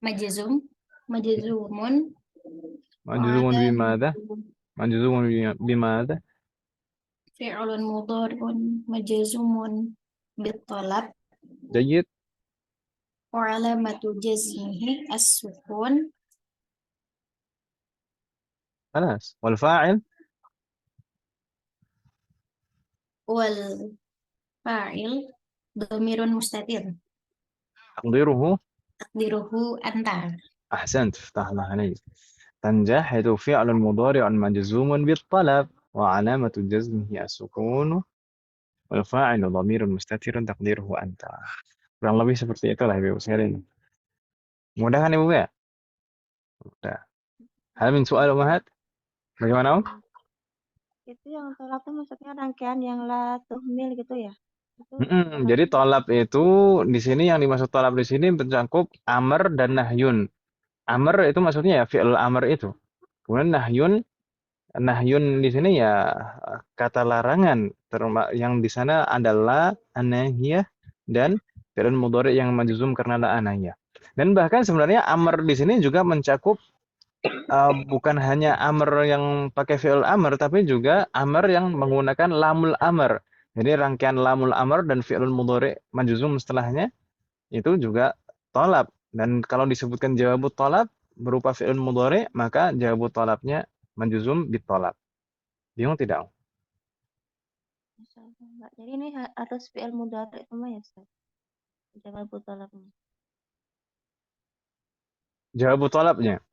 مجزوم مجزوم مجزوم وعلامة بماذا؟ مجزوم بماذا؟ فعل مضارع مجزوم بالطلب جيد. وعلامة جزمه السكون خلاص. والفاعل والفاعل ضمير مستتر تقديره. تقديره أنت. أحسنت، فتح الله عليك. تنجح فعل مضارع مجزوم بالطلب وعلامة جزمه السكون والفاعل ضمير مستتر تقديره أنت. Kurang lebih seperti itulah Ibu sekalian. Mudah kan Ibu ya? Mudah. Hal min soal Umahat? Bagaimana Om? Itu yang tolak tuh maksudnya rangkaian yang la tuhmil gitu ya? Itu Jadi tolaknya tolab itu di sini yang dimaksud tolab di sini mencakup amr dan nahyun. Amr itu maksudnya ya fi'il amr itu. Kemudian nahyun, nahyun di sini ya kata larangan yang di sana adalah anahiyah dan fi'il mudhari yang majzum karena la anahiyah. Dan bahkan sebenarnya amr di sini juga mencakup bukan hanya amr yang pakai fi'il amr tapi juga amr yang menggunakan lamul amr. Jadi rangkaian lamul amr dan fi'il mudhari majzum setelahnya itu juga tolab. Dan kalau disebutkan jawabut tolab berupa fi'il mudhari, maka jawabut tolabnya manjuzum bitolab. Bingung tidak? Masya Allah, Mbak. Jadi ini harus fi'il mudhari semua ya, Ustaz? Jawab tolaknya. Jawabut tolabnya.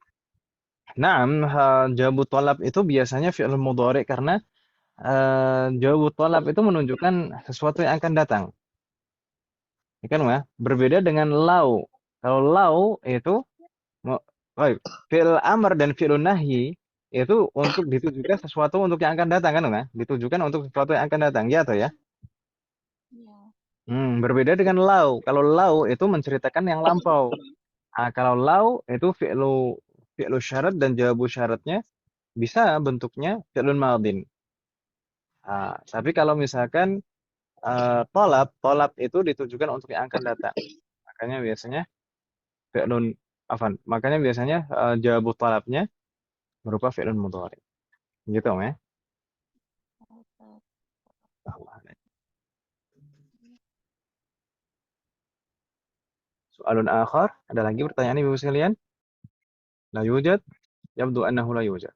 Nah, jawabut tolab itu biasanya fi'il mudhari karena jawabut tolab itu menunjukkan sesuatu yang akan datang. Ya kan, ya? Berbeda dengan lau. Kalau lau itu baik, fi'il amr dan fi'il nahyi itu untuk ditujukan sesuatu untuk yang akan datang kan, ya? Ditujukan untuk sesuatu yang akan datang, ya atau ya? Iya. Berbeda dengan lau. Kalau lau itu menceritakan yang lampau. Kalau lau itu fi'lu fi'lu syarat dan jawabu syaratnya bisa bentuknya fi'lun madin. Tapi kalau misalkan tolab itu ditujukan untuk yang akan datang. Makanya biasanya fi'lun afan. Makanya biasanya jawabu tolabnya berupa fi'lun mudhari. Gitu, ya. Ustaz. Soalun akhar, ada lagi pertanyaan Ibu sekalian? La yujad? Yabdu annahu la yujad.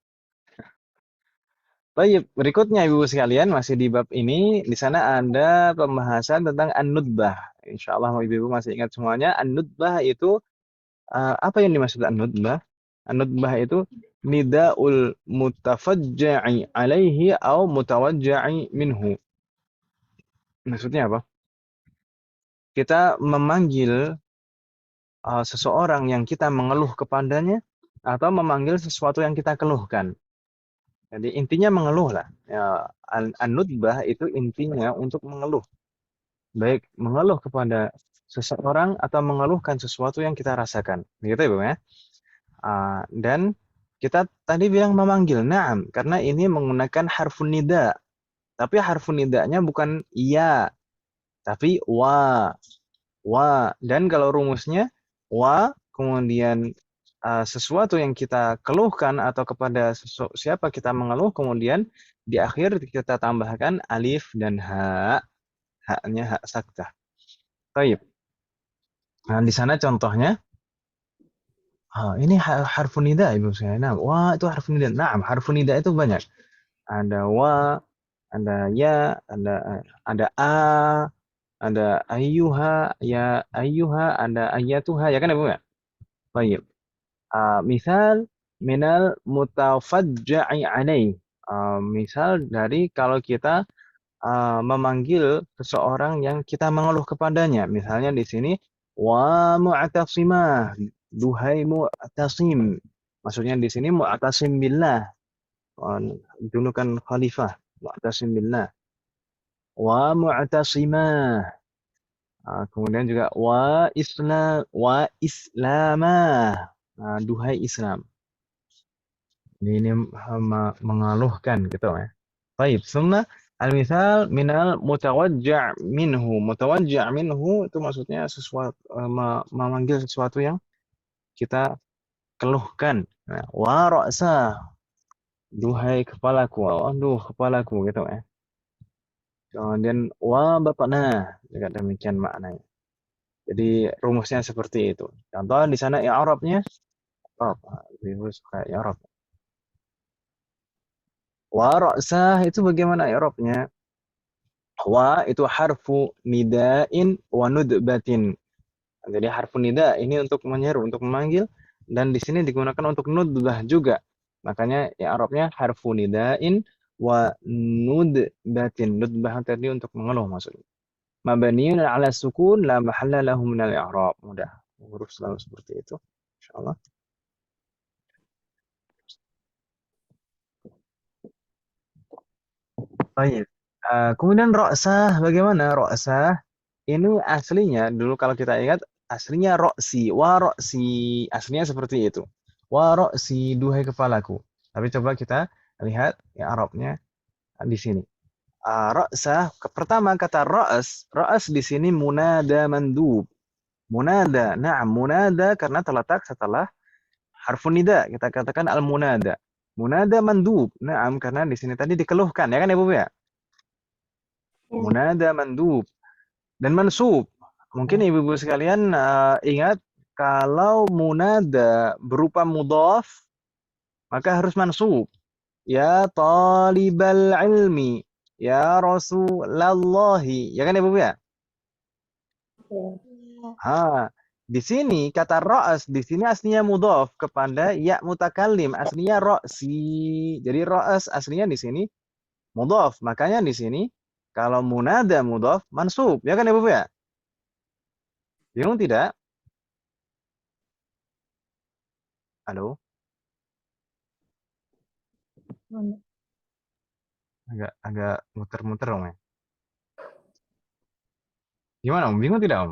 Baik, berikutnya Ibu sekalian masih di bab ini, di sana ada pembahasan tentang an-nudbah. Insyaallah Ibu masih ingat semuanya. An-nudbah itu apa yang dimaksud an-nudbah? An-nudbah itu nidaul mutafajja'i alaihi au mutawajja'i minhu. Maksudnya apa? Kita memanggil seseorang yang kita mengeluh kepadanya atau memanggil sesuatu yang kita keluhkan. Jadi intinya mengeluh lah. Ya, an-nudbah itu intinya untuk mengeluh. Baik mengeluh kepada seseorang atau mengeluhkan sesuatu yang kita rasakan. Begitu ya, Bu ya. Dan kita tadi bilang memanggil, na'am, karena ini menggunakan harfun nida. Tapi harfun nidanya bukan iya, tapi wa. Wa. Dan kalau rumusnya wa, kemudian sesuatu yang kita keluhkan atau kepada siapa kita mengeluh, kemudian di akhir kita tambahkan alif dan ha. Haknya hak saktah. Baik. Nah, di sana contohnya ini harfun nida Ibu saya. Nah, wa itu harfun nida. Nah, harfun nida itu banyak. Ada wa, ada ya, ada a, ada ayyuha, ya ayyuha, ada ayatuha, ya kan Ibu ya? Baik. Misal minal mutafajja'i alaih. Misal dari kalau kita memanggil seseorang yang kita mengeluh kepadanya. Misalnya di sini wa mu'tasimah, duhai mu'tasim. Maksudnya di sini mu'tasim billah. Dulu kan khalifah, mu'tasim billah. Wa mu'tasimah. Kemudian juga wa islamah. Duhai Islam. Ini mengeluhkan gitu ya. Baik, summa al-misal minal mutawajja' minhu. Mutawajja' minhu itu maksudnya sesuatu memanggil sesuatu yang kita keluhkan. Nah, wa ra'sa, duhai kepalaku. Aduh, kepalaku gitu ya. Kemudian wa bapana, juga demikian maknanya. Jadi rumusnya seperti itu. Contoh di sana i'rabnya Ibu suka i'rab. Wa ra'sah itu bagaimana i'rabnya? Wa itu harfu nida'in wa nudbatin. Jadi harfu nida ini untuk menyeru, untuk memanggil, dan di sini digunakan untuk nudbah juga. Makanya i'rabnya harfu nida'in wa nudbatin. Nudbah tadi untuk mengeluh maksudnya. Mabniun 'ala sukun la mahalla lahu min al-i'rab. Mudah. Huruf selalu seperti itu. Insyaallah. Baik. Kemudian ro'sah, bagaimana ro'sah? Ini aslinya, dulu kalau kita ingat, aslinya ro'si, wa ro'si. Aslinya seperti itu. Wa ro'si, duhai kepalaku. Tapi coba kita lihat ya Arabnya di sini. Ro'sah, pertama kata ro'as. Ro'as di sini munada mandub. Munada, na'am, munada karena terletak setelah harfun nida. Kita katakan al-munada. Munada mandub. Na'am, karena di sini tadi dikeluhkan. Ya kan Ibu ya? Ya. Munada mandub. Dan mansub. Mungkin ibu-ibu sekalian ingat kalau munada berupa mudhaf maka harus mansub. Ya talibal ilmi, ya rasulallahi. Ya kan Ibu ya? Ya. Di sini kata ra'as di sini aslinya mudhaf kepada ya mutakallim, aslinya ra'si. Jadi ra'as aslinya di sini mudhaf. Makanya di sini kalau munada mudhaf mansub. Ya kan Ibu ya? Bingung tidak? Halo? Agak muter-muter Om ya. Gimana Om? Bingung tidak Om?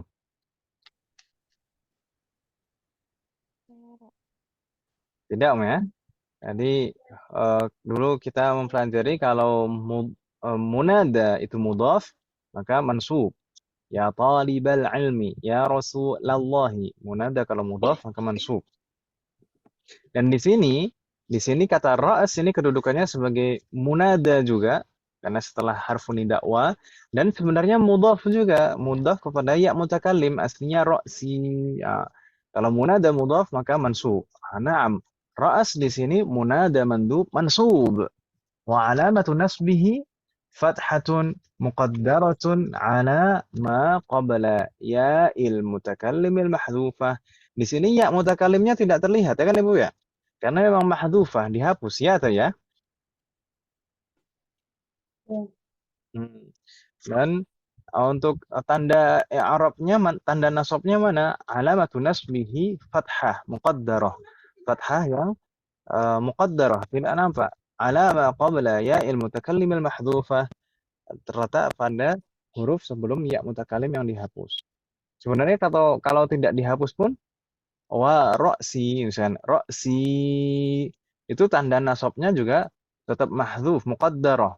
Tidak Om ya. Jadi dulu kita mempelajari kalau munada itu mudhaf maka mansub. Ya talibal ilmi, ya rasulallahi. Munada kalau mudhaf maka mansub. Dan di sini kata ra'as ini kedudukannya sebagai munada juga karena setelah harfun nida wa dan sebenarnya mudhaf juga, mudhaf kepada ya mutakallim aslinya ra'si. Ya. Kalau munada mudhaf maka mansub. Na'am. Ra'as di sini munada mandub mansub. Wa alamatu nasbihi fathatun muqaddaratun ala ma qabla ya'il mutakallimil mahdhufah. Di sini ya mutakallimnya tidak terlihat ya kan Ibu ya? Karena memang mahdhufah dihapus ya atau ya? Ya. Dan untuk tanda i'rabnya tanda nasabnya mana? Alamatu nasbihi fathah muqaddarah. Fathah yang muqaddarah tidak nampak. Alama qabla ya'il mutakallimil mahdhufah terletak pada huruf sebelum ya mutakallim yang dihapus. Sebenarnya kalau tidak dihapus pun wa ra'si misalnya ra'si itu tanda nasabnya juga tetap mahdzuf muqaddarah.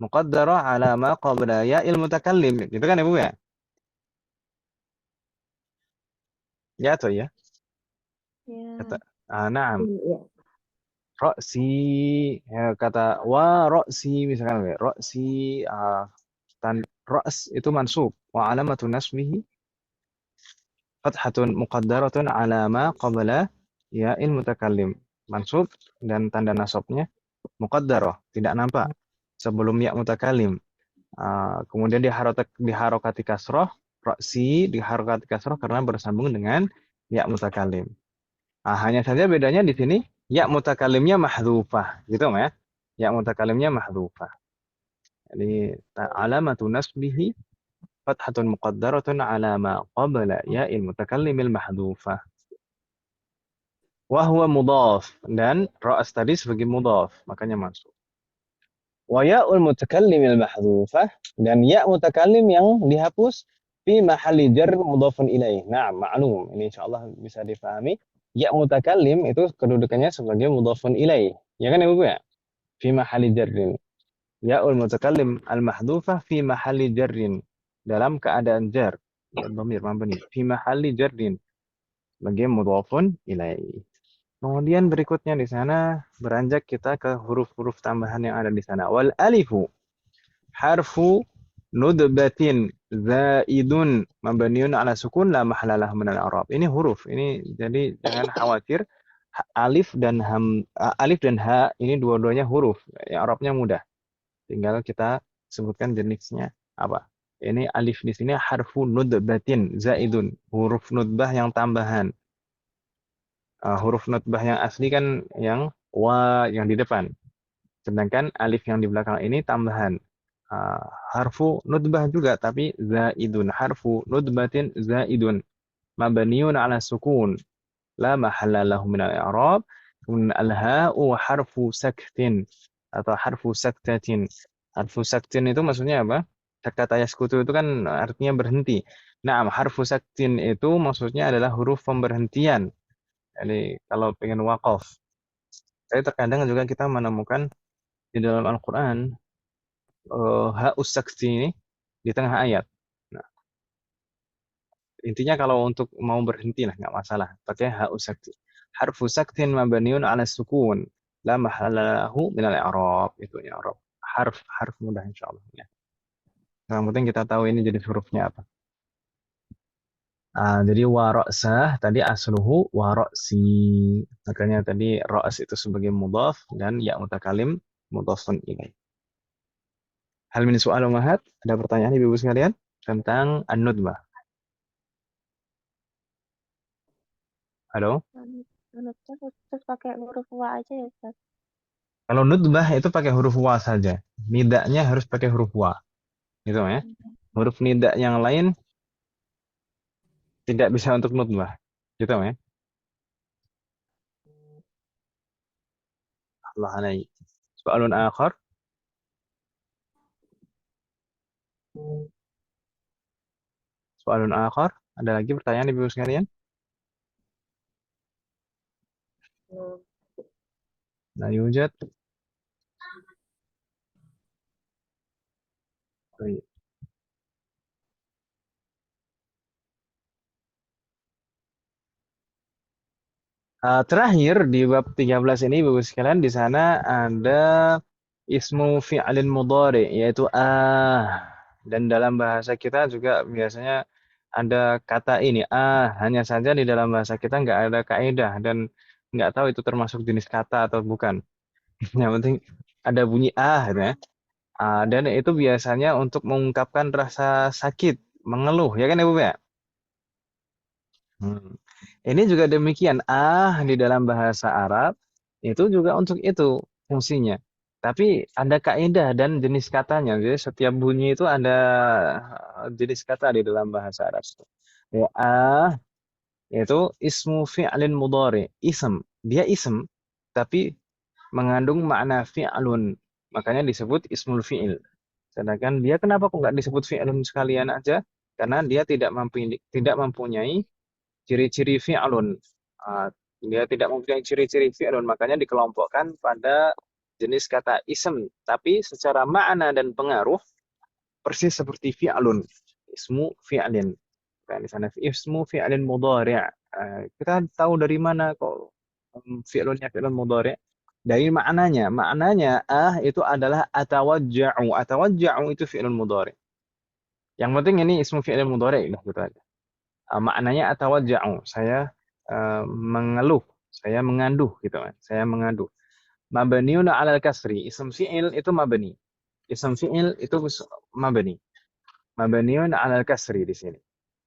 Muqaddarah ala ma qabla ya'il mutakallim. Gitu kan Ibu ya? Ya atau ya? Kata na'am. Ya. Ra'si ya, kata wa ra'si misalkan ya. Ra'si ra's itu mansub wa alamatu nasbihi fathatun muqaddaratun ala ma qabla ya'il mutakallim. Mansub dan tanda nasabnya muqaddarah, tidak nampak sebelum ya mutakallim. Kemudian diharokati kasroh, roksi diharokati kasroh karena bersambung dengan ya mutakalim. Hanya saja bedanya di sini ya mutakalimnya mahdhufah, gitu ya. Ya mutakalimnya mahdhufah. Jadi alamatu nasbihi fathatun muqaddaratun ala ma qabla ya'il mutakallimil mahdhufah. Wa huwa mudhaf dan ra'as tadi sebagai mudhaf, makanya masuk. Wa ya'ul mutakallimil mahdhufah dan ya mutakallim yang dihapus fi mahalli jar mudhafun ilaih. Nah, maklum. Ini insyaallah bisa difahami. Ya mutakallim itu kedudukannya sebagai mudhafun ilaih. Ya kan Ibu ya? Fi mahalli jarrin. Ya'ul mutakallim al-mahdhufah fi mahalli jarrin. Dalam keadaan jar. Ya dhamir mabni fi mahalli jarrin. Sebagai mudhafun ilaih. Kemudian berikutnya di sana beranjak kita ke huruf-huruf tambahan yang ada di sana. Wal alifu harfu nudbatin zaidun mabniun ala sukun la mahlalah min al-i'rab. Ini huruf. Ini jadi jangan khawatir. Alif dan ha ini dua-duanya huruf. I'rabnya mudah. Tinggal kita sebutkan jenisnya apa. Ini alif di sini harfu nudbatin zaidun, huruf nudbah yang tambahan. Huruf nutbah yang asli kan yang wa yang di depan. Sedangkan alif yang di belakang ini tambahan. Harfu nutbah juga tapi zaidun. Harfu nutbatin zaidun. Mabniun ala sukun. La mahalla lahu min al-i'rab. Kemudian al-ha'u harfu saktin atau harfu saktatin. Harfu saktin itu maksudnya apa? Kata yaskutu itu kan artinya berhenti. Nah, harfu saktin itu maksudnya adalah huruf pemberhentian. Jadi kalau pengen wakaf, tapi terkadang juga kita menemukan di dalam Al-Quran ha'us sakti ini di tengah ayat. Nah, intinya kalau untuk mau berhenti lah nggak masalah, pakai ha'us sakti. Harfu saktin mabniun ala sukun, la mahalahu minal i'rab. Itu i'rab. Harf mudah insyaallah ya. Yang penting kita tahu ini jadi hurufnya apa. Jadi wara'sah tadi asluhu wara'si. Makanya tadi ra's itu sebagai mudhaf dan ya mutakalim mudhafun ilaih. Hal min soal umahat? Ada pertanyaan Ibu sekalian tentang an-nudbah? Halo? Terus pakai huruf wa aja ya, Ustaz? Kalau nudbah itu pakai huruf wa saja. Nidanya harus pakai huruf wa. Gitu ya. Huruf nida yang lain tidak bisa untuk nudbah. Gitu ya. Allah alaihi. Soalun akhar. Soalun akhar. Ada lagi pertanyaan Ibu sekalian? La yujad. Baik. Terakhir di bab 13 ini Bapak sekalian di sana ada ismu fi'lin mudhari yaitu dan dalam bahasa kita juga biasanya ada kata ini hanya saja di dalam bahasa kita nggak ada kaidah dan nggak tahu itu termasuk jenis kata atau bukan. Yang penting ada bunyi ya. Dan itu biasanya untuk mengungkapkan rasa sakit, mengeluh ya kan Ibu ya? Ini juga demikian. Di dalam bahasa Arab itu juga untuk itu fungsinya. Tapi ada kaidah dan jenis katanya. Jadi setiap bunyi itu ada jenis kata di dalam bahasa Arab. Ya, itu ismu fi'lin mudhari. Ism. Dia ism tapi mengandung makna fi'lun. Makanya disebut ismul fi'il. Sedangkan dia kenapa kok nggak disebut fi'lun sekalian aja? Karena dia tidak mempunyai ciri-ciri fi'lun. Dia tidak mempunyai ciri-ciri fi'lun, makanya dikelompokkan pada jenis kata ism. Tapi secara makna dan pengaruh, persis seperti fi'lun. Ismu fi'lin. Di sana ismu fi'lin mudhari'. Kita tahu dari mana kok fi'lunnya fi'lun mudhari'? Dari maknanya. Maknanya itu adalah atawajja'u. Atawajja'u itu fi'lun mudhari'. Yang penting ini ismu fi'lin mudhari' gitu aja. Maknanya atawajja'u, saya mengeluh, saya menganduh gitu kan. Saya menganduh. Mabniun 'alal kasri, ism fi'il itu mabni. Ism fi'il itu mabni. Mabniun 'alal kasri di sini.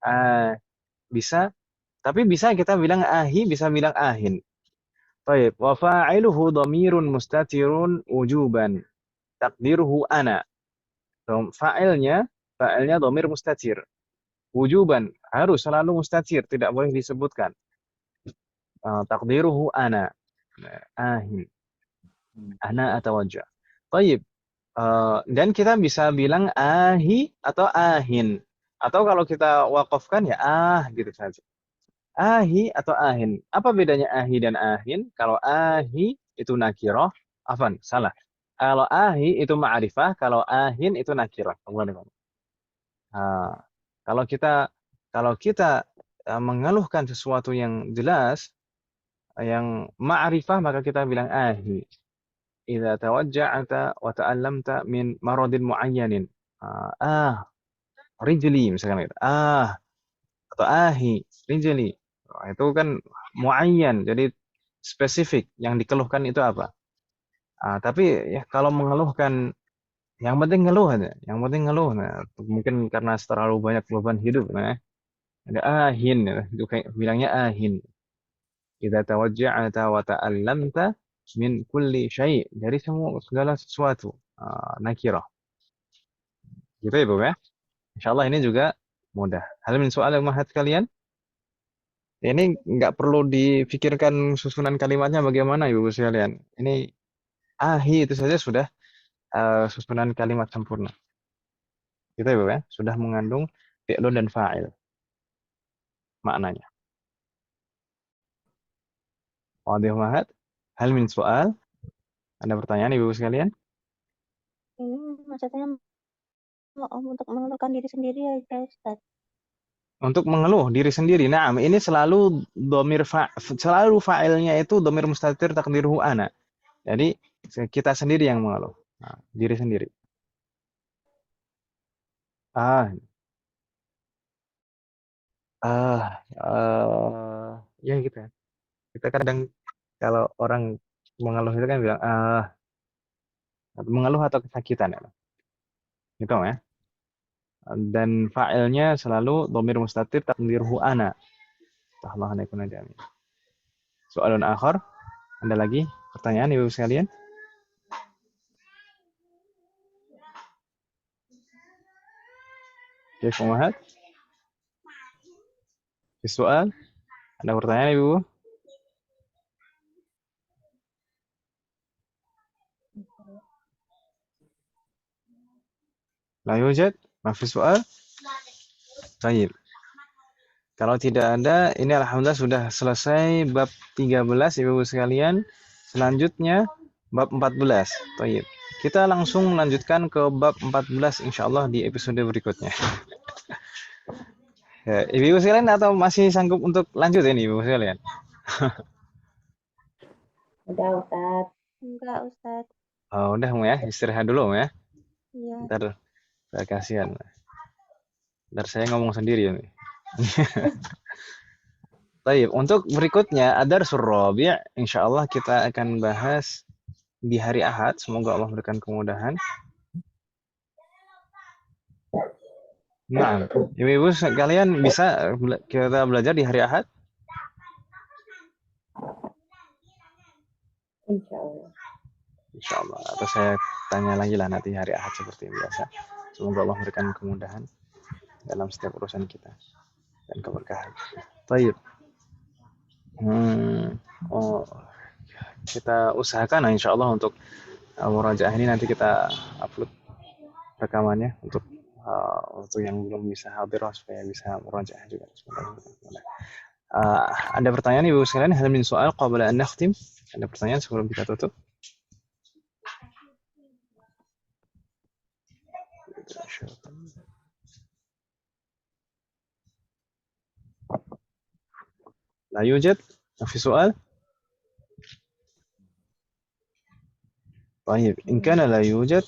Ah, bisa, tapi bisa kita bilang ahi, bisa bilang ahin. Baik, wa fa'iluhu dhamirun mustatirun wujuban. Takdiruhu ana. Fa'ilnya dhamir mustatir. Wujuban, harus selalu mustatir, tidak boleh disebutkan. Takdiruhu ana. Ahin. Ana atawajjah. Baik. Dan kita bisa bilang ahi atau ahin. Atau kalau kita wakafkan ya gitu saja. Ahi atau ahin. Apa bedanya ahi dan ahin? Kalau ahi itu nakirah, afan, salah. Kalau ahi itu ma'rifah, kalau ahin itu nakirah. Nah, kalau kita mengeluhkan sesuatu yang jelas, yang ma'rifah, maka kita bilang ahi. Idza tawajja'ata wa ta'allamta min maradin muayyanin. Rijli misalkan gitu. Atau ahi, rijli. Itu kan muayyan, jadi spesifik. Yang dikeluhkan itu apa? Tapi ya kalau mengeluhkan, yang penting ngeluh aja. Yang penting ngeluh. Nah, mungkin karena terlalu banyak beban hidup. Nah, ada ahin, itu kayak bilangnya ahin. Idza tawajja'ata wa ta'allamta min kulli syai', dari segala sesuatu. Nakirah. Gitu ya, Bu ya. Insyaallah ini juga mudah. Hal min soal mahat kalian? Ini nggak perlu dipikirkan susunan kalimatnya bagaimana, Ibu sekalian. Ini ahi itu saja sudah susunan kalimat sempurna. Gitu ya, Bu ya. Sudah mengandung fi'lun dan fa'il maknanya. Wadih mahat. Hal min soal? Ada pertanyaan, Ibu sekalian? Ini maksudnya untuk mengeluhkan diri sendiri aja, Ustaz. Untuk mengeluh diri sendiri. Nah, ini selalu selalu fa'ilnya itu dhamir mustatir takdiruhu ana. Jadi kita sendiri yang mengeluh. Nah, diri sendiri. Ah, ya gitu ya. Kita kadang kalau orang mengeluh itu kan bilang mengeluh atau kesakitan ya. Gitu ya. Dan fa'ilnya selalu dhamir mustatir takdiruhu ana. Allah alaikum najami. Soalun akhar. Ada lagi pertanyaan Ibu sekalian? Kif umahat? Soal? Ada pertanyaan Ibu? La yujad? Mafi soal? Baik. Kalau tidak ada, ini alhamdulillah sudah selesai bab 13 Ibu sekalian. Selanjutnya bab 14. Baik. Kita langsung melanjutkan ke bab 14 insyaallah di episode berikutnya. Ya, Ibu sekalian atau masih sanggup untuk lanjut ini Ibu sekalian? Udah, Ustaz. Enggak, Ustaz. Oh, udah ya, istirahat dulu ya. Iya. Ntar kasihan. Ntar saya ngomong sendiri ya. Baik, untuk berikutnya Ad-Darsul Rabi', insyaallah kita akan bahas di hari Ahad. Semoga Allah memberikan kemudahan. Nah, Ibu-ibu sekalian bisa kita belajar di hari Ahad? Insyaallah. Insyaallah. Atau saya tanya lagi lah nanti hari Ahad seperti biasa. Semoga Allah memberikan kemudahan dalam setiap urusan kita dan keberkahan. Baik. Kita usahakan insyaallah untuk murajaah ini nanti kita upload rekamannya untuk yang belum bisa hadir supaya bisa murajaah juga. Ada pertanyaan Ibu sekalian, hal min soal qabla an nakhtim? Ada pertanyaan sebelum kita tutup? لا يوجد؟ ما في سؤال؟ طيب إن كان لا يوجد،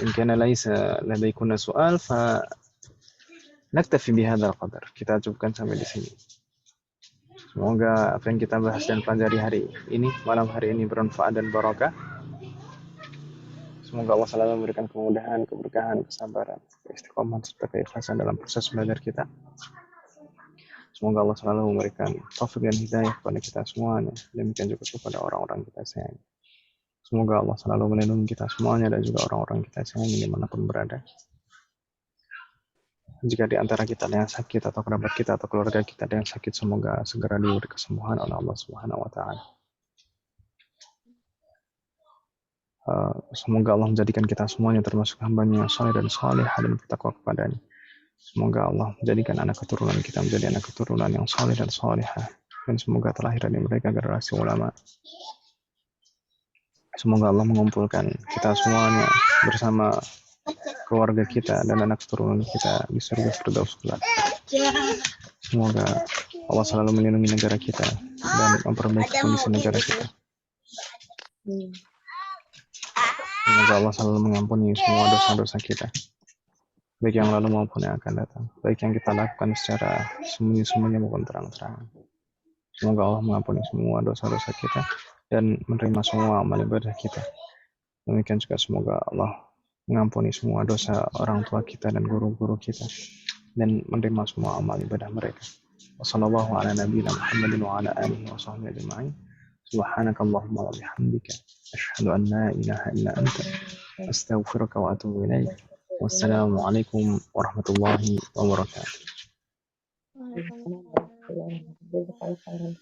إن كان ليس لديكم سؤال فنكتفي بهذا القدر. Kita cukupkan sampai di sini. Semoga apa yang kita bahas dan pelajari hari ini, malam hari ini bermanfaat dan barakah. Semoga Allah selalu memberikan kemudahan, keberkahan, kesabaran, keistiqomahan, serta keikhlasan dalam proses belajar kita. Semoga Allah selalu memberikan taufik dan hidayah kepada kita semuanya, demikian juga kepada orang-orang kita sayang. Semoga Allah selalu melindungi kita semuanya dan juga orang-orang kita sayangi dimanapun berada. Jika di antara kita ada yang sakit atau kerabat kita atau keluarga kita ada yang sakit, semoga segera diberi kesembuhan oleh Allah Subhanahu wa Ta'ala. Semoga Allah menjadikan kita semuanya termasuk hamba-Nya yang saleh dan salihah dan bertakwa kepadanya. Semoga Allah menjadikan anak keturunan kita menjadi anak keturunan yang saleh dan salihah, dan semoga terlahir dari mereka generasi ulama. Semoga Allah mengumpulkan kita semuanya bersama keluarga kita dan anak keturunan kita di surga Firdaus kelak. Semoga Allah selalu melindungi negara kita dan memperbaiki kondisi negara kita. Semoga Allah selalu mengampuni semua dosa-dosa kita, baik yang lalu maupun yang akan datang, baik yang kita lakukan secara sembunyi-sembunyi maupun terang-terangan. Semoga Allah mengampuni semua dosa-dosa kita dan menerima semua amal ibadah kita. Demikian juga semoga Allah mengampuni semua dosa orang tua kita dan guru-guru kita dan menerima semua amal ibadah mereka. Wassallallahu ala nabiyina Muhammadin wa ala alihi wa sahbihi ajma'in. Subhanakallahumma wa bihamdika asyhadu an la ilaha illa anta astaghfiruka wa atubu ilaik. Wassalamu alaikum warahmatullahi wabarakatuh. Waalaikumsalam. Jazakallah khairan.